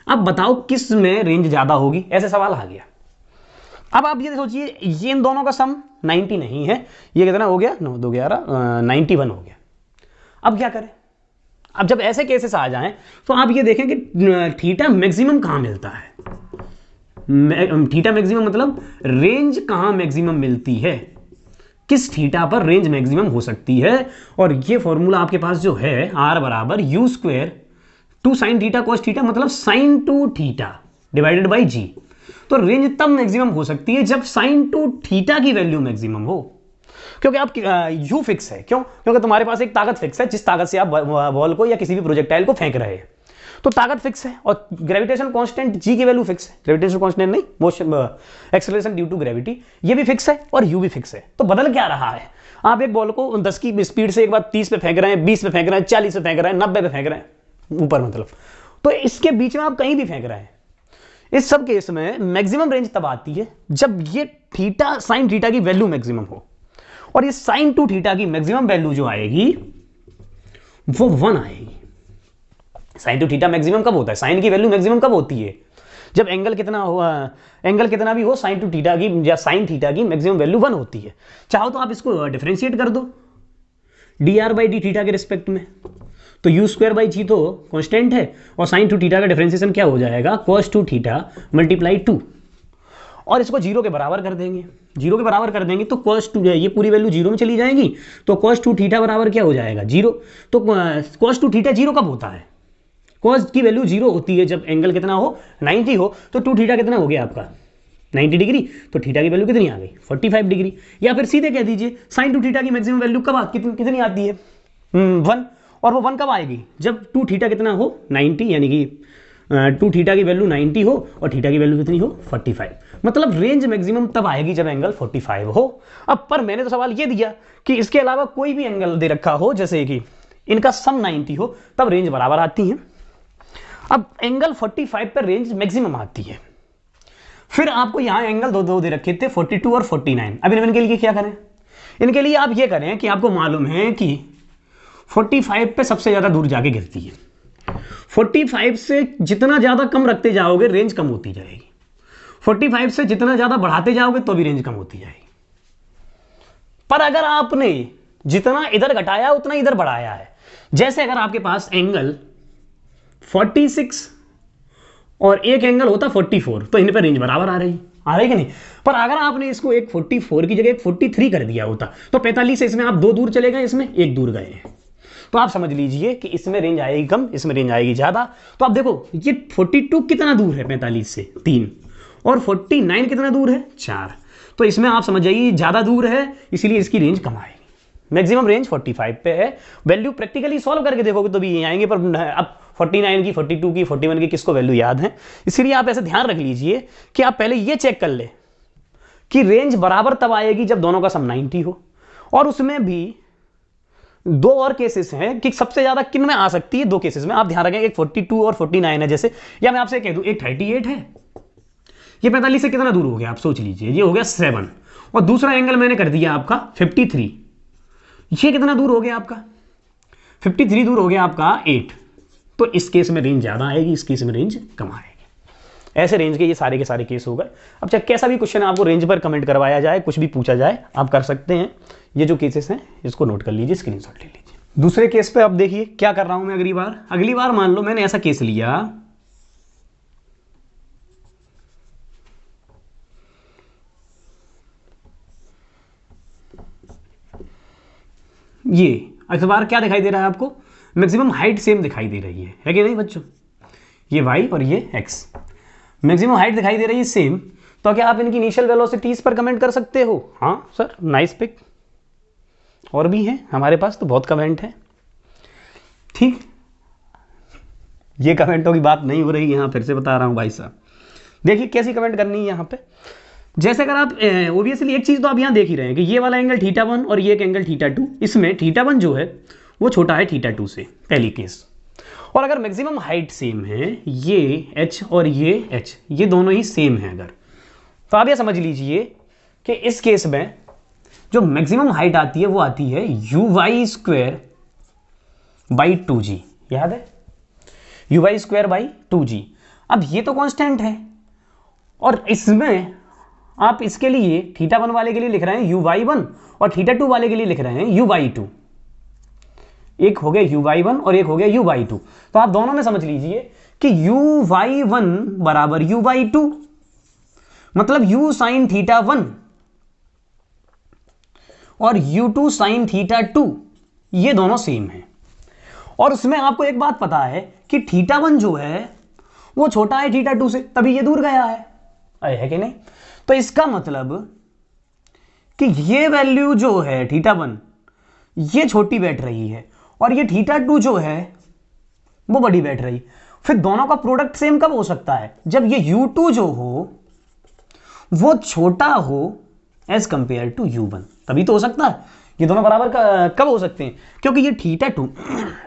अब बताओ किस में रेंज ज्यादा होगी? ऐसे सवाल आ गया। अब आप ये सोचिए, ये इन दोनों का सम 90 नहीं है, ये कितना हो गया, 9 2 11 91 हो गया। अब क्या करें? अब जब ऐसे केसेस आ जाएं तो आप ये देखें कि थीटा मैक्सिमम कहां मिलता है। थीटा मैक्सिमम मतलब रेंज कहां मैक्सिमम मिलती है, किस थीटा पर रेंज मैक्सिमम हो सकती है। और ये फॉर्मूला आपके पास जो है R बराबर u square two sine theta cos theta, मतलब sine two theta divided by g. तो रेंज तब मैक्सिमम हो सकती है जब साइन टू थीटा की वैल्यू मैक्सिमम हो, क्योंकि आप यू फिक्स है। क्यों? क्योंकि तुम्हारे पास एक ताकत फिक्स है, जिस ताकत से आप बॉल को या किसी भी प्रोजेक्टाइल को फेंक रहे हैं, तो ताकत फिक्स है। और ग्रेविटेशन कांस्टेंट जी की वैल्यू फिक्स है, ग्रेविटेशन कांस्टेंट नहीं, motion acceleration due to gravity, ये भी फिक्स है और यू भी फिक्स है। तो बदल क्या रहा है? आप एक बॉल को 10 की स्पीड से एक बार 30 पे फेंक रहे हैं, 20 पे फेंक रहे हैं, 40 पे फेंक रहे हैं, 90 पे फेंक रहे हैं ऊपर, मतलब तो इसके बीच में आप कहीं भी फेंक रहे हैं। इस सब केस में मैक्सिमम रेंज तब आती है जब ये थीटा साइन थीटा की वैल्यू मैक्सिमम हो, और ये साइन टू थीटा की मैक्सिमम वैल्यू जो आएगी वो 1 आएगी। साइन टू थीटा मैक्सिमम कब होता है? साइन की वैल्यू मैक्सिमम कब होती है? जब एंगल कितना हुआ, एंगल कितना भी हो, साइन टू थीटा की या साइन थीटा की मैक्सिमम वैल्यू 1 होती है। चाहो तो आप इसको डिफरेंशिएट कर दो dr बाई डी थीटा के रिस्पेक्ट में, तो यू स्क्वायर बाई जी तो कांस्टेंट है, और साइन टू थीटा का डिफरेंशिएशन क्या हो जाएगा, cos टू थीटा मल्टीप्लाई 2, और इसको 0 के बराबर कर देंगे। 0 के बराबर कर देंगे तो cos टू, ये पूरी वैल्यू 0 में चली जाएगी, तो cos टू थीटा बराबर क्या हो जाएगा, 0। तो cos टू थीटा 0 कब होता है? cos की वैल्यू 0 होती है जब एंगल कितना हो, 90 हो। तो टू थीटा कितना हो गया आपका, 90 डिग्री, तो थीटा की वैल्यू कितनी आ गई, 45 डिग्री। या फिर सीधे कह दीजिए साइन टू थीटा की मैक्सिमम वैल्यू कब कितनी आती है, 1। और वो 1 कब आएगी, जब टू थीटा कितना हो, 90, यानी कि टू थीटा की वैल्यू 90 हो और थीटा की वैल्यू कितनी हो, 45। मतलब रेंज मैक्सिमम तब आएगी जब एंगल 45 हो। अब पर मैंने तो सवाल ये दिया कि इसके अलावा कोई भी एंगल दे रखा हो, जैसे कि इनका सम 90 हो, तब रेंज बराबर आती है। अब एंगल 45 पर रेंज मैक्सिमम आती है। फिर आपको यहां एंगल दो दे रखे थे, 42 और 49। अब इनके लिए क्या करें? इनके लिए आप ये करें कि आपको मालूम है कि 45 पे सबसे ज्यादा दूर जाके गिरती है। 45 से जितना ज्यादा कम रखते जाओगे रेंज कम होती जाएगी, 45 से जितना ज्यादा बढ़ाते जाओगे तो भी रेंज कम होती जाएगी। पर अगर आपने जितना इधर घटाया उतना इधर बढ़ाया है, जैसे अगर आपके पास एंगल 46 और एक एंगल होता 44, तो इन पर रेंज बराबर आ रही कि नहीं? पर अगर आपने इसको एक 44 की जगह एक 43 कर दिया होता, तो 45 से इसमें आप 2 दूर चले गए, इसमें 1 दूर गए हैं। तो आप समझ लीजिए कि इसमें रेंज आएगी कम, इसमें रेंज आएगी ज्यादा। तो आप देखो ये 42 कितना दूर है 45 से, 3, और 49 कितना दूर है, 4। तो इसमें आप समझ जाइए ज्यादा दूर है, इसीलिए इसकी रेंज कम आएगी। मैक्सिमम रेंज 45 पे है। वैल्यू प्रैक्टिकली सॉल्व करके देखोगे तो भी ये आएंगे, पर अब 49 की, 42 की, 41 की किसको वैल्यू याद है? इसलिए आप ऐसे ध्यान रख लीजिए कि आप पहले ये चेक कर ले कि रेंज बराबर तब आएगी जब दोनों का सम 90 हो। और उसमें भी 2 और केसेस हैं कि सबसे ज्यादा किन में आ सकती है। 2 केसेस में आप ध्यान रखें, एक 42 और 49 है जैसे, या मैं आपसे कह दूं एक 38 है, ये 45 से कितना दूर हो गया आप सोच लीजिए, ये हो गया 7, और दूसरा एंगल मैंने कर दिया आपका 53, ये कितना दूर हो गया आपका, 53 दूर हो गया आपका 8। तो इस केस में रेंज ज्यादा आएगी, इस केस में रेंज कम आएगी। ऐसे रेंज के सारे केस हो गए। अब चाहे कैसा भी क्वेश्चन आपको रेंज पर कमेंट करवाया जाए, कुछ भी पूछा जाए, आप कर सकते हैं। ये जो केसेस हैं इसको नोट कर लीजिए, स्क्रीनशॉट ले लीजिए। दूसरे केस पे अब देखिए क्या कर रहा हूं मैं। अगली बार मान लो मैंने ऐसा केस लिया, ये इस बार क्या दिखाई दे रहा है आपको, मैक्सिमम हाइट सेम दिखाई दे रही है कि नहीं बच्चों? ये y और ये x, मैक्सिमम हाइट दिखाई दे रही है सेम। तो क्या आप इनकी इनिशियल वेलोसिटीज पर कमेंट कर सकते हो? हाँ सर, नाइस पिक। और भी हैं हमारे पास तो बहुत कमेंट हैं। ठीक, ये कमेंटों की बात नहीं हो रही यहाँ, फिर से बता रहा हूँ भाई साहब। देखिए कैसी कमेंट करनी है यहाँ पे। जैसे अगर आप ओबियसली एक चीज़ तो आप यहाँ देख ही रहे हैं कि ये वाला एंगल θ1 और ये एक एंगल θ2, इसमें θ1 जो है वो छोटा है θ2 से, पहली केस। और अगर मैक्सिमम हाइट सेम है, ये h और ये h, ये दोनों ही सेम है अगर, तो आप ये समझ लीजिए कि इस केस में जो मैक्सिमम हाइट आती है वो आती है uy² बाई 2g। याद है, uy² बाई 2g। अब ये तो कांस्टेंट है, और इसमें आप इसके लिए θ1 वाले के लिए लिख रहे हैं uy1 और θ2 वाले के लिए लिख रहे हैं uy2। एक हो गया uy1 और एक हो गया uy2। तो आप दोनों में समझ लीजिए कि uy1 बराबर uy2, मतलब u sin θ1 और u2 sin θ2, ये दोनों सेम है। और उसमें आपको एक बात पता है कि θ1 जो है वो छोटा है θ2 से, तभी ये दूर गया है कि नहीं? तो इसका मतलब कि ये वैल्यू जो है θ1 ये छोटी बैठ रही है, और ये θ2 जो है वो बड़ी बैठ रही। फिर दोनों का प्रोडक्ट सेम कब हो सकता है? जब ये u2 जो हो वो छोटा हो एज कंपेयर टू u1, तभी तो हो सकता है। ये दोनों बराबर कब हो सकते हैं? क्योंकि ये θ2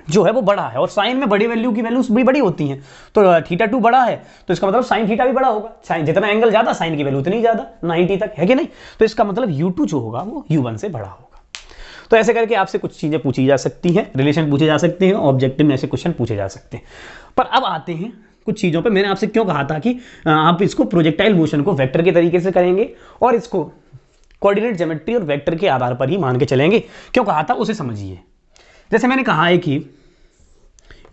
जो है वो बड़ा है, और साइन में बड़े वैल्यू की वैल्यूज भी बड़ी होती हैं। तो θ2 बड़ा है तो इसका मतलब साइन θ भी बड़ा होगा। साइन जितना एंगल ज्यादा, साइन की वैल्यू उतनी ज्यादा, 90 तक, है कि नहीं? तो इसका मतलब u2 जो होगा वो u1 से बड़ा होगा। तो ऐसे करके आपसे कुछ चीजें पूछी जा सकती हैं, रिलेशन पूछे जा सकते हैं, ऑब्जेक्टिव में ऐसे क्वेश्चन पूछे जा सकते हैं। पर अब आते हैं कुछ चीजों पे। मैंने आपसे क्यों कहा था कि आप इसको प्रोजेक्टाइल मोशन को वेक्टर के तरीके से करेंगे और इसको कोऑर्डिनेट ज्योमेट्री और वेक्टर के आधार पर ही मान के चलेंगे, क्यों कहा था उसे समझिए। जैसे मैंने कहा है कि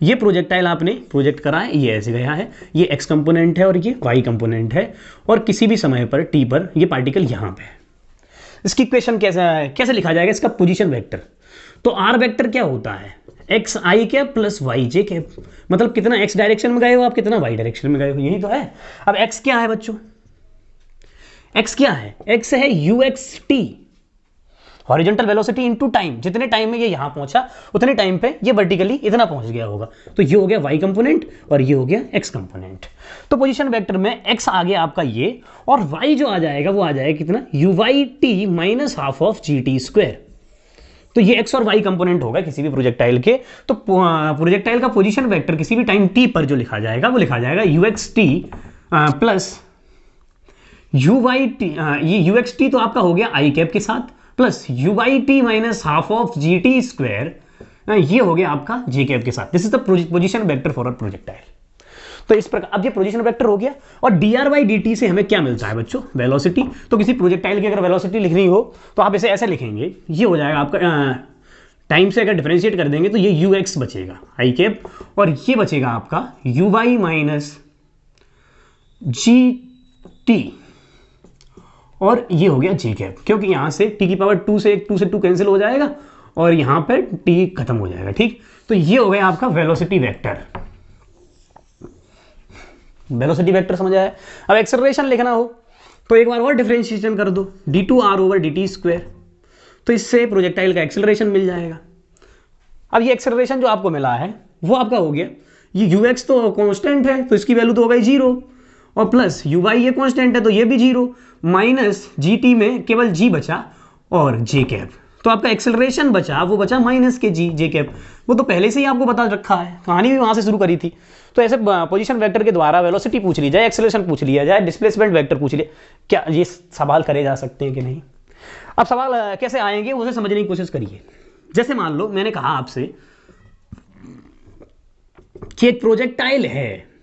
ये प्रोजेक्टाइल आपने प्रोजेक्ट करा है, ये ऐसे गया है, ये x कंपोनेंट है और ये y कंपोनेंट है, और किसी भी समय पर t पर ये पार्टिकल यहां पे है। इसकी इक्वेशन कैसे लिखा जाएगा? इसका पोजीशन वेक्टर। तो r वेक्टर क्या होता है? एक्स आई कैप प्लस वाई जे कैप, मतलब कितना x डायरेक्शन में गए हो आप, कितना y डायरेक्शन में गए हो, यही तो है। अब x क्या है बच्चों? x क्या है? x है uxt, horizontal velocity into time. जितने टाइम में ये यहां पहुंचा उतने टाइम पे ये वर्टिकली इतना पहुंच गया होगा। तो ये हो गया y कंपोनेंट और ये हो गया x कंपोनेंट। तो पोजीशन वेक्टर में x आ गया आपका ये, और y जो आ जाएगा वो आ जाएगा कितना? uy minus half of gt²। तो ये x और y कंपोनेंट होगा किसी भी प्रोजेक्टाइल के। तो प्रोजेक्टाइल का पोजीशन वेक्टर किसी भी टाइम t पर जो लिखा जाएगा वो लिखा जाएगा uxt प्लस uy, ये uxt तो आपका हो गया i कैप के साथ, plus uy minus half of gt², ये हो गया आपका j कैप के साथ। This is the position vector for a projectile. तो इस प्रकार अब ये पोजीशन वेक्टर हो गया। और dr बाई dt से हमें क्या मिलता है बच्चों? वेलोसिटी। तो किसी प्रोजेक्टाइल की अगर वेलोसिटी लिखनी हो तो आप इसे ऐसे लिखेंगे, ये हो जाएगा आपका टाइम से अगर डिफरेंशिएट कर देंगे तो ये ux बचेगा i कैप, और ये बचेगा आपका uy माइनस gt, और ये हो गया j कैप, क्योंकि यहां से t की पावर 2 से 2 कैंसिल हो जाएगा और यहां पर t खत्म हो जाएगा। ठीक, तो ये हो गया आपका वेलोसिटी वेक्टर। वेलोसिटी वेक्टर समझ आया? अब एक्सेलरेशन लिखना हो तो एक बार और डिफरेंशिएशन कर दो, d2r ओवर dt², तो इससे प्रोजेक्टाइल का एक्सेलरेशन मिल जाएगा। अब ये एक्सेलरेशन जो आपको मिला है वो आपका हो गया, ये ux तो कांस्टेंट है तो इसकी वैल्यू तो हो गई 0, और प्लस uy ये कांस्टेंट है तो ये भी 0, माइनस gt में केवल g बचा और j कैप। तो आपका एक्सेलरेशन बचा, वो बचा माइनस के j कैप। वो तो पहले से ही आपको बता रखा है, कहानी भी वहां से शुरू करी थी। तो ऐसे पोजीशन वेक्टर के द्वारा वेलोसिटी पूछ ली जाए, एक्सेलरेशन पूछ लिया जाए, डिस्प्लेसमेंट वेक्टर पूछ लिया, क्या ये सवाल करे जा सकते हैं कि नहीं? अब सवाल कैसे आएंगे उसे समझने की कोशिश करिए। जैसे मान लो मैंने कहा आपसे कि एक प्रोजेक्टाइल है,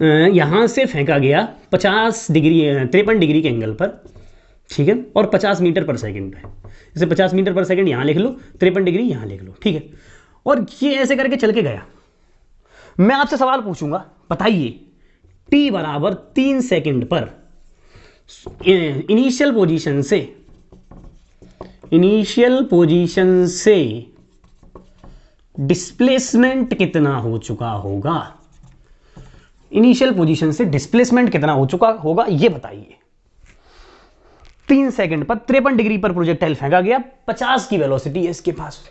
यहां से फेंका गया 53 डिग्री के एंगल पर, ठीक है, और 50 मीटर पर सेकंड पे। जैसे 50 मीटर पर सेकंड यहां लिख लो, 53 डिग्री यहां लिख लो, ठीक है। और ये ऐसे करके चल के गया। मैं आपसे सवाल पूछूंगा, बताइए t बराबर 3 सेकंड पर इनिशियल पोजीशन से डिस्प्लेसमेंट कितना हो चुका होगा? इनिशियल पोजीशन से डिस्प्लेसमेंट कितना हो चुका होगा ये बताइए। 3 सेकंड पर 53 डिग्री पर प्रोजेक्टाइल फेंका गया, 50 की वेलोसिटी है इसके पास।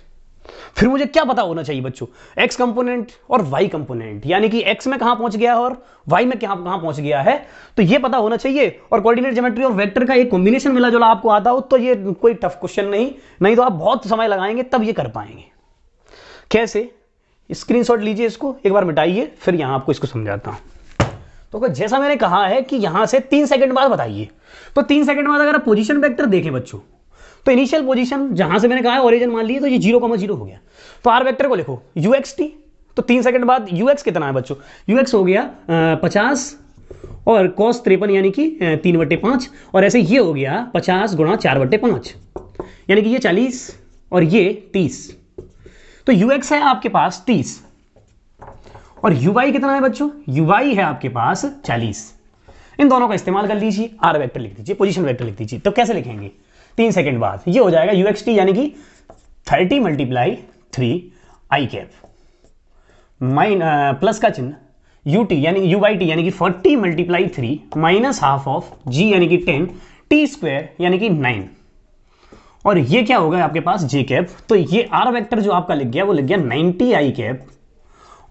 फिर मुझे क्या पता होना चाहिए बच्चों, एक्स कंपोनेंट और वाई कंपोनेंट, यानी कि एक्स में कहां पहुंच गया है और वाई में कहां पहुंच गया है, तो ये पता होना चाहिए। और कोऑर्डिनेट ज्योमेट्री और वेक्टर का एक कॉम्बिनेशन मिला जुला आपको आता हो तो ये कोई टफ क्वेश्चन नहीं तो आप बहुत समय लगाएंगे तब ये कर पाएंगे। कैसे, स्क्रीनशॉट लीजिए, इसको एक बार मिटाइए, फिर यहां आपको इसको समझाता हूं। तो जैसा मैंने कहा है कि यहां से 3 सेकंड बाद बताइए, तो 3 सेकंड बाद अगर आप पोजीशन वेक्टर देखें बच्चों, तो इनिशियल पोजीशन जहां से मैंने कहा है ओरिजिन मान लिए, तो ये 0,0 हो गया। तो आर वेक्टर को लिखो uxt, तो 3 सेकंड बाद ux कितना है बच्चों, ux हो गया 50 और cos 53 यानी कि 3/5, और ऐसे ये हो गया 50 गुणा 4/5 यानी कि ये 40 और ये 30। तो ux है आपके पास 30 और uy कितना है बच्चों, uy है आपके पास 40। इन दोनों का इस्तेमाल कर लीजिए, आर वेक्टर लिख दीजिए, पोजीशन वेक्टर लिख दीजिए। तो कैसे लिखेंगे, 3 सेकंड बाद ये हो जाएगा uxt यानी कि 30 × 3 i कैप प्लस का चिन्ह ut यानी uyt यानी कि 40 × 3 माइनस हाफ ऑफ g यानी कि 10 t स्क्वायर यानी कि 9, और ये क्या होगा आपके पास j कैप। तो ये आर वेक्टर जो आपका लिख गया वो लिख गया 90 i कैप,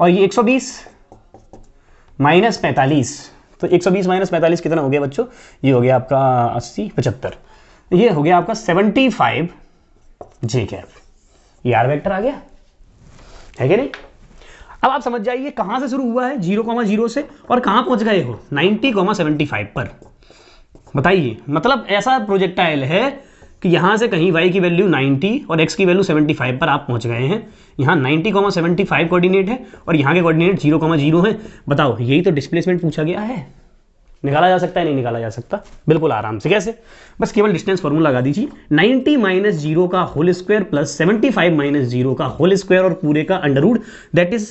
और ये 120 माइनस 45, तो 120 माइनस 45 कितना हो गया बच्चों, ये हो गया आपका 80 75, ये हो गया आपका 75 j कैप। ये आर वेक्टर आ गया है कि नहीं। अब आप समझ जाइए कहां से शुरू हुआ है, 0,0 से, और कहां पहुंच गए हो 90,75 पर। बताइए, मतलब ऐसा प्रोजेक्टाइल है कि यहां से कहीं y की वैल्यू 90 और x की वैल्यू 75 पर आप पहुंच गए हैं। यहां 90,75 कोऑर्डिनेट है और यहां के कोऑर्डिनेट 0,0 है। बताओ, यही तो डिस्प्लेसमेंट पूछा गया है। निकाला जा सकता है, नहीं निकाला जा सकता, बिल्कुल आराम से। कैसे, बस केवल डिस्टेंस फॉर्मूला लगा दीजिए, 90 - 0 का होल स्क्वायर प्लस 75 - 0 का होल स्क्वायर और पूरे का under root, that is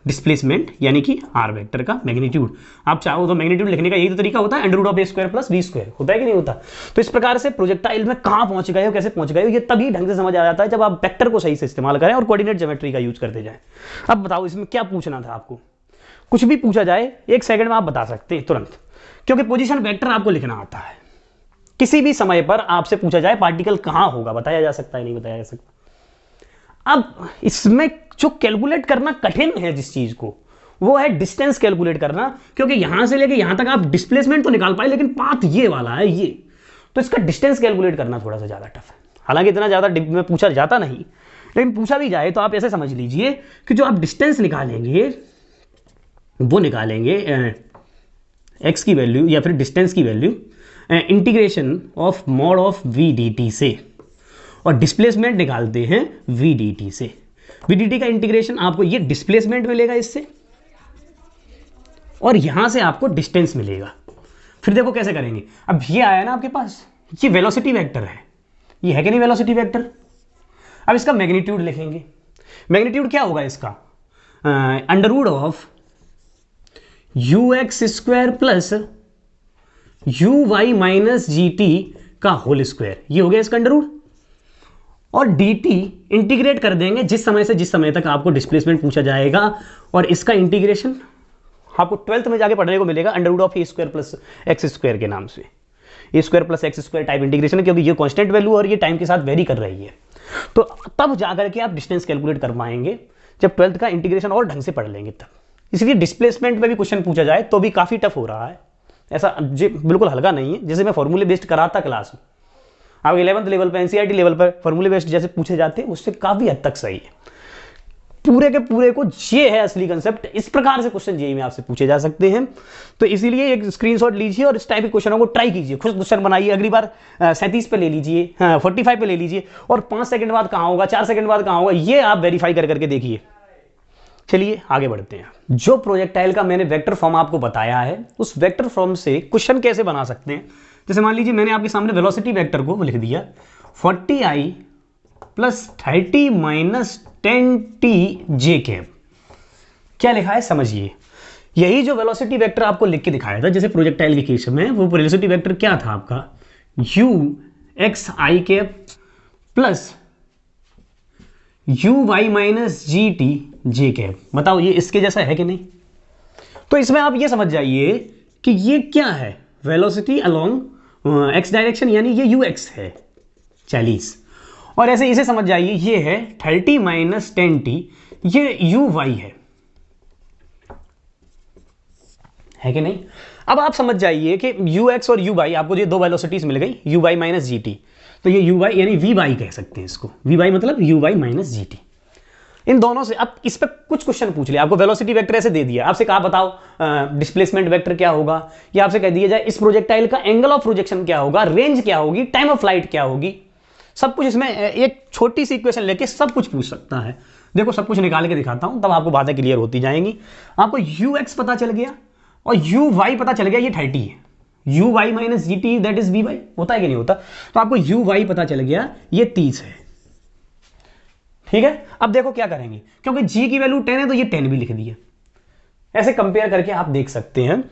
displacement यानी कि आर वेक्टर का मैग्नीट्यूड। आप चाहो तो मैग्नीट्यूड लिखने का यही तो तरीका होता है, under root of a square plus b square, होता है कि नहीं होता। तो इस प्रकार से प्रोजेक्टाइल में कहां पहुंच गए हो, कैसे पहुंच गए हो, ये तभी ढंग से समझ आ जाता है जब आप वेक्टर को सही से इस्तेमाल करें और कोऑर्डिनेट ज्योमेट्री का यूज करते जाएं। अब बताओ इसमें क्या पूछना था आपको, कुछ भी पूछा जाए 1 सेकंड में आप बता सकते हैं तुरंत, क्योंकि पोजीशन वेक्टर आपको लिखना आता है। किसी भी समय पर आपसे पूछा जाए पार्टिकल कहां होगा, बताया जा सकता है, नहीं बताया जा सकता। अब इसमें जो कैलकुलेट करना कठिन है जिस चीज को, वो है डिस्टेंस कैलकुलेट करना, क्योंकि यहां से लेके यहां तक आप डिस्प्लेसमेंट तो निकाल पाए, लेकिन पाथ ये वाला है ये, तो इसका डिस्टेंस कैलकुलेट करना थोड़ा सा ज्यादा टफ है। हालांकि इतना ज्यादा में पूछा जाता नहीं, लेकिन पूछा भी जाए तो आप ऐसे समझ लीजिए कि जो आप डिस्टेंस निकालेंगे वो निकालेंगे x की वैल्यू या फिर डिस्टेंस की value integration of mod of v dt से, और डिस्प्लेसमेंट निकालते हैं v dt से। v dt का इंटीग्रेशन आपको ये डिस्प्लेसमेंट मिलेगा इससे, और यहां से आपको डिस्टेंस मिलेगा। फिर देखो कैसे करेंगे, अब ये आया ना आपके पास, ये वेलोसिटी वेक्टर है, ये है कि नहीं वेलोसिटी वेक्टर। अब इसका मैग्नीट्यूड लिखेंगे, मैग्नीट्यूड क्या होगा इसका, under root of ux square plus uy minus gt का होल स्क्वायर, ये हो गया इसका अंडर रूट, और dt इंटीग्रेट कर देंगे जिस समय से जिस समय तक आपको डिस्प्लेसमेंट पूछा जाएगा, और इसका इंटीग्रेशन आपको 12th में जाके पढ़ने को मिलेगा, under root of a square plus x square के नाम से। A square plus x square type integration है, क्योंकि ये कांस्टेंट वैल्यू और ये टाइम के साथ वेरी कर रही है, तो तब जाकर के आप डिस्टेंस कैलकुलेट कर पाएंगे जब 12th का इंटीग्रेशन और ढंग से पढ़ लेंगे तब। इसलिए डिस्प्लेसमेंट में भी क्वेश्चन पूछा जाए तो भी काफी टफ हो रहा है, ऐसा बिल्कुल हल्का नहीं है। जैसे मैं फॉर्मूले बेस्ड कराता क्लास में, आप 11th लेवल पर एनसीईआरटी लेवल पर फॉर्मूले बेस्ड जैसे पूछे जाते हैं उससे काफी हद तक सही है। पूरे के पूरे को ये है असली कंसेप्ट, इस प्रकार से क्वेश्चन जेईई में आपसे पूछे जा सकते हैं। तो इसीलिए एक स्क्रीनशॉट लीजिए और इस टाइप के क्वेश्चनों को ट्राई कीजिए, खुद क्वेश्चन बनाइए। अगली बार 37 पे ले लीजिए, 45 पे ले लीजिए, और 5 सेकंड बाद कहां होगा, 4 सेकंड बाद कहां होगा, ये आप वेरीफाई कर करके देखिए। चलिए आगे बढ़ते हैं। जो प्रोजेक्टाइल का मैंने वेक्टर फॉर्म आपको बताया है, उस वेक्टर फॉर्म से क्वेश्चन कैसे बना सकते हैं। जैसे मान लीजिए मैंने आपके सामने वेलोसिटी वेक्टर को लिख दिया 40i plus 30 minus 10t j cap. क्या लिखा है समझिए, यही जो वेलोसिटी वेक्टर आपको लिख के दिखाया था जैसे प्रोजेक्टाइल के केस में, वो वेलोसिटी वेक्टर क्या था आपका, u x i cap plus u y minus G T J cap. बताओ ये इसके जैसा है कि नहीं? तो इसमें आप ये समझ जाइए कि ये क्या है, वेलोसिटी अलोंग एक्स डायरेक्शन, यानी ये यू एक्स है 40, और ऐसे इसे समझ जाइए ये है 30 माइनस 10t, ये यू वाई है कि नहीं? अब आप समझ जाइए कि यू एक्स और यू वाई, आपको ये दो वेलोसिटीज मिल गई, यू वाई माइनस जी टी, तो ये यू वाई यानी वी वाई कह सकते हैं इसको, वी वाई मतलब यू वाई माइनस जी टी। इन दोनों से अब इस पर कुछ क्वेश्चन पूछ लिया, आपको वेलोसिटी वेक्टर ऐसे दे दिया, आपसे कहा बताओ डिस्प्लेसमेंट वेक्टर क्या होगा, या आपसे कह दिया जाए इस प्रोजेक्टाइल का एंगल ऑफ प्रोजेक्शन क्या होगा, रेंज क्या होगी, टाइम ऑफ फ्लाइट क्या होगी, सब कुछ इसमें एक छोटी सी इक्वेशन लेके सब कुछ पूछ सकता है। देखो सब कुछ निकाल के दिखाता हूं, तब आपको बातें क्लियर होती जाएंगी। आपको यू एक्स पता चल गया और यू वाई पता चल गया, ये 30 है, U Y minus ji T that is V Y, होता है कि नहीं होता? तो आपको यू वाई पता चल गया, ये 30 है, ठीक है। अब देखो क्या करेंगे, क्योंकि जी की वैल्यू 10 है तो ये 10 भी लिख दिया, ऐसे कंपेयर करके आप देख सकते हैं।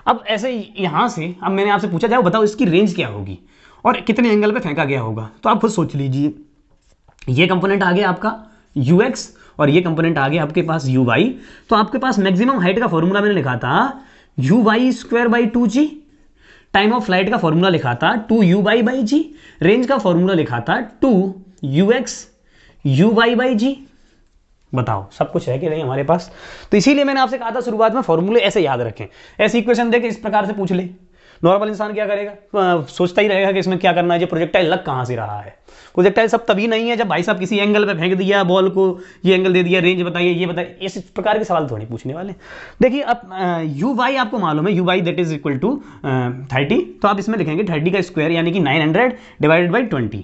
अब ऐसे यहां से अब मैंने आपसे पूछा जाए बताओ इसकी रेंज क्या होगी और कितने एंगल पे फेंका गया होगा, तो आप खुद सोच लीजिए। ये कंपोनेंट आ गया आपका यू एक्स और ये कंपोनेंट आ गया आपके पास यू वाई, तो आपके पास मैक्सिमम हाइट का फॉर्मूला मैंने लिखा था U Y square by 2g, time of flight का फॉर्मूला लिखा था 2u by by G, range का फॉर्मूला लिखा था 2ux यू वाई बाई जी। बताओ सब कुछ है कि नहीं हमारे पास? तो इसीलिए मैंने आपसे कहा था शुरुआत में फॉर्मूले ऐसे याद रखें, ऐसी इक्वेशन देके इस प्रकार से पूछ ले, नॉर्मल इंसान क्या करेगा, सोचता ही रहेगा कि इसमें क्या करना है, ये प्रोजेक्टाइल लग कहां से रहा है। प्रोजेक्टाइल सब तभी नहीं है जब भाई साहब किसी एंगल पे फेंक दिया बॉल को, ये एंगल दे दिया, रेंज बताइए, ये बताइए, इस प्रकार के सवाल थोड़ी पूछने वाले। देखिए अब यू वाई आपको मालूम है, U Y that is equal to 30, तो आप इसमें लिखेंगे 30 का स्क्वायर यानी कि 900 डिवाइडेड बाई 20,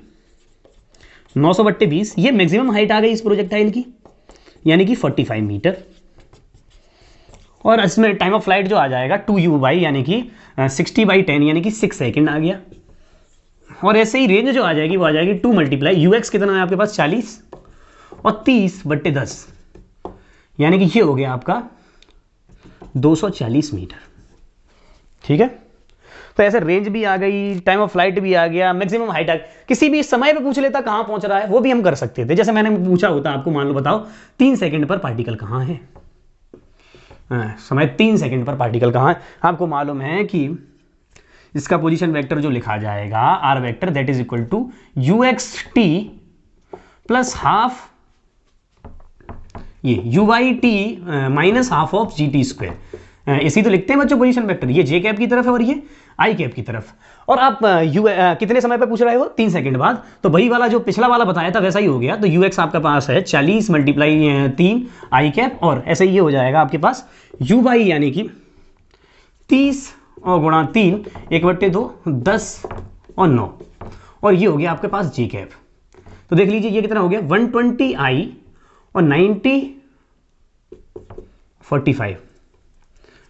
900/20, ये मैक्सिमम हाइट आ गई इस प्रोजेक्टाइल की यानी कि 45 मीटर, और इसमें टाइम ऑफ फ्लाइट जो आ जाएगा 2u यानी कि 60/10 यानी कि 6 सेकेंड आ गया, और ऐसे ही रेंज जो आ जाएगी वो आ जाएगी 2 मल्टीप्लाई यू एक्स कितना है आपके पास 40 और 30/10 यानी कि ये हो गया आपका 240 मीटर, ठीक है। तो ऐसे रेंज भी आ गई, टाइम ऑफ फ्लाइट भी आ गया, मैक्सिमम हाइट आ गई, किसी भी समय पे पूछ लेता कहां पहुंच रहा है वो भी हम कर सकते थे। जैसे मैंने पूछा होता आपको, मान लो बताओ 3 सेकंड पर पार्टिकल कहां है, समय 3 सेकंड पर पार्टिकल कहां है, आपको मालूम है कि इसका पोजीशन वेक्टर जो लिखा जाएगा r vector that is equal to u x t plus half ये u y t minus half of g T square, इसी तो लिखते हैं बच्चों पोजीशन वेक्टर, ये जे कैप की तरफ है और ये आई कैप की तरफ, और आप कितने समय पे पूछ रहे हो 3 सेकंड बाद, तो वही वाला जो पिछला वाला बताया था वैसा ही हो गया। तो यू एक्स आपके पास है 40 × 3 आई कैप, और ऐसे ये हो जाएगा आपके पास यू वाई यानी कि 30 और गुणा 3 1/2 10 और 9, और ये हो गया आपके पास जी कैप। तो देख लीजिए ये कितना हो गया 120 आई और 90 45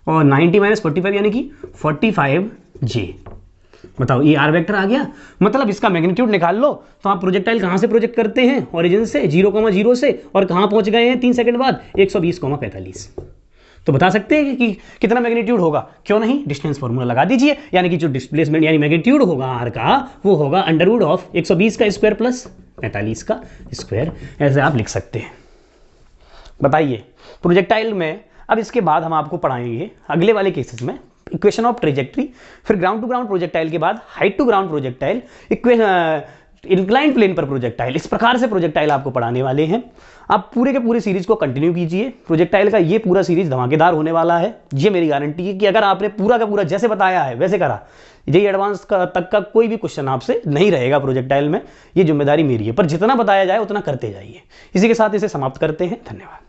और 90 माइनस 45 यानी कि 45 जे। बताओ ये आर वेक्टर आ गया, मतलब इसका मैग्नीट्यूड निकाल लो। तो आप प्रोजेक्टाइल कहां से प्रोजेक्ट करते हैं, ओरिजिन से 0,0 से, और कहां पहुंच गए हैं 3 सेकंड बाद 120,45। तो बता सकते हैं कि कितना मैग्नीट्यूड होगा, क्यों नहीं, डिस्टेंस फॉर्मूला लगा दीजिए, यानी कि जो डिस्प्लेसमेंट यानी मैग्नीट्यूड होगा आर का वो होगा √ऑफ 120 का स्क्वायर प्लस 45 का स्क्वायर, ऐसे आप लिख सकते हैं। बताइए प्रोजेक्टाइल में अब इसके बाद हम आपको पढ़ाएंगे अगले वाले केसेस में इक्वेशन ऑफ ट्रेजेक्ट्री, फिर ग्राउंड टू ग्राउंड प्रोजेक्टाइल के बाद height to ground projectile, inclined plane पर प्रोजेक्टाइल, इस प्रकार से प्रोजेक्टाइल आपको पढ़ाने वाले हैं। आप पूरे के पूरे सीरीज को कंटिन्यू कीजिए, प्रोजेक्टाइल का ये पूरा सीरीज धमाकेदार होने वाला है, ये मेरी गारंटी है कि अगर आपने पूरा का पूरा जैसे बताया है वैसे करा, ये एडवांस तक का कोई भी क्वेश्चन आपसे नहीं रहेगा प्रोजेक्टाइल में, ये जिम्मेदारी मेरी है, पर जितना बताया जाए उतना करते जाइए। इसी के साथ इसे समाप्त करते हैं, धन्यवाद।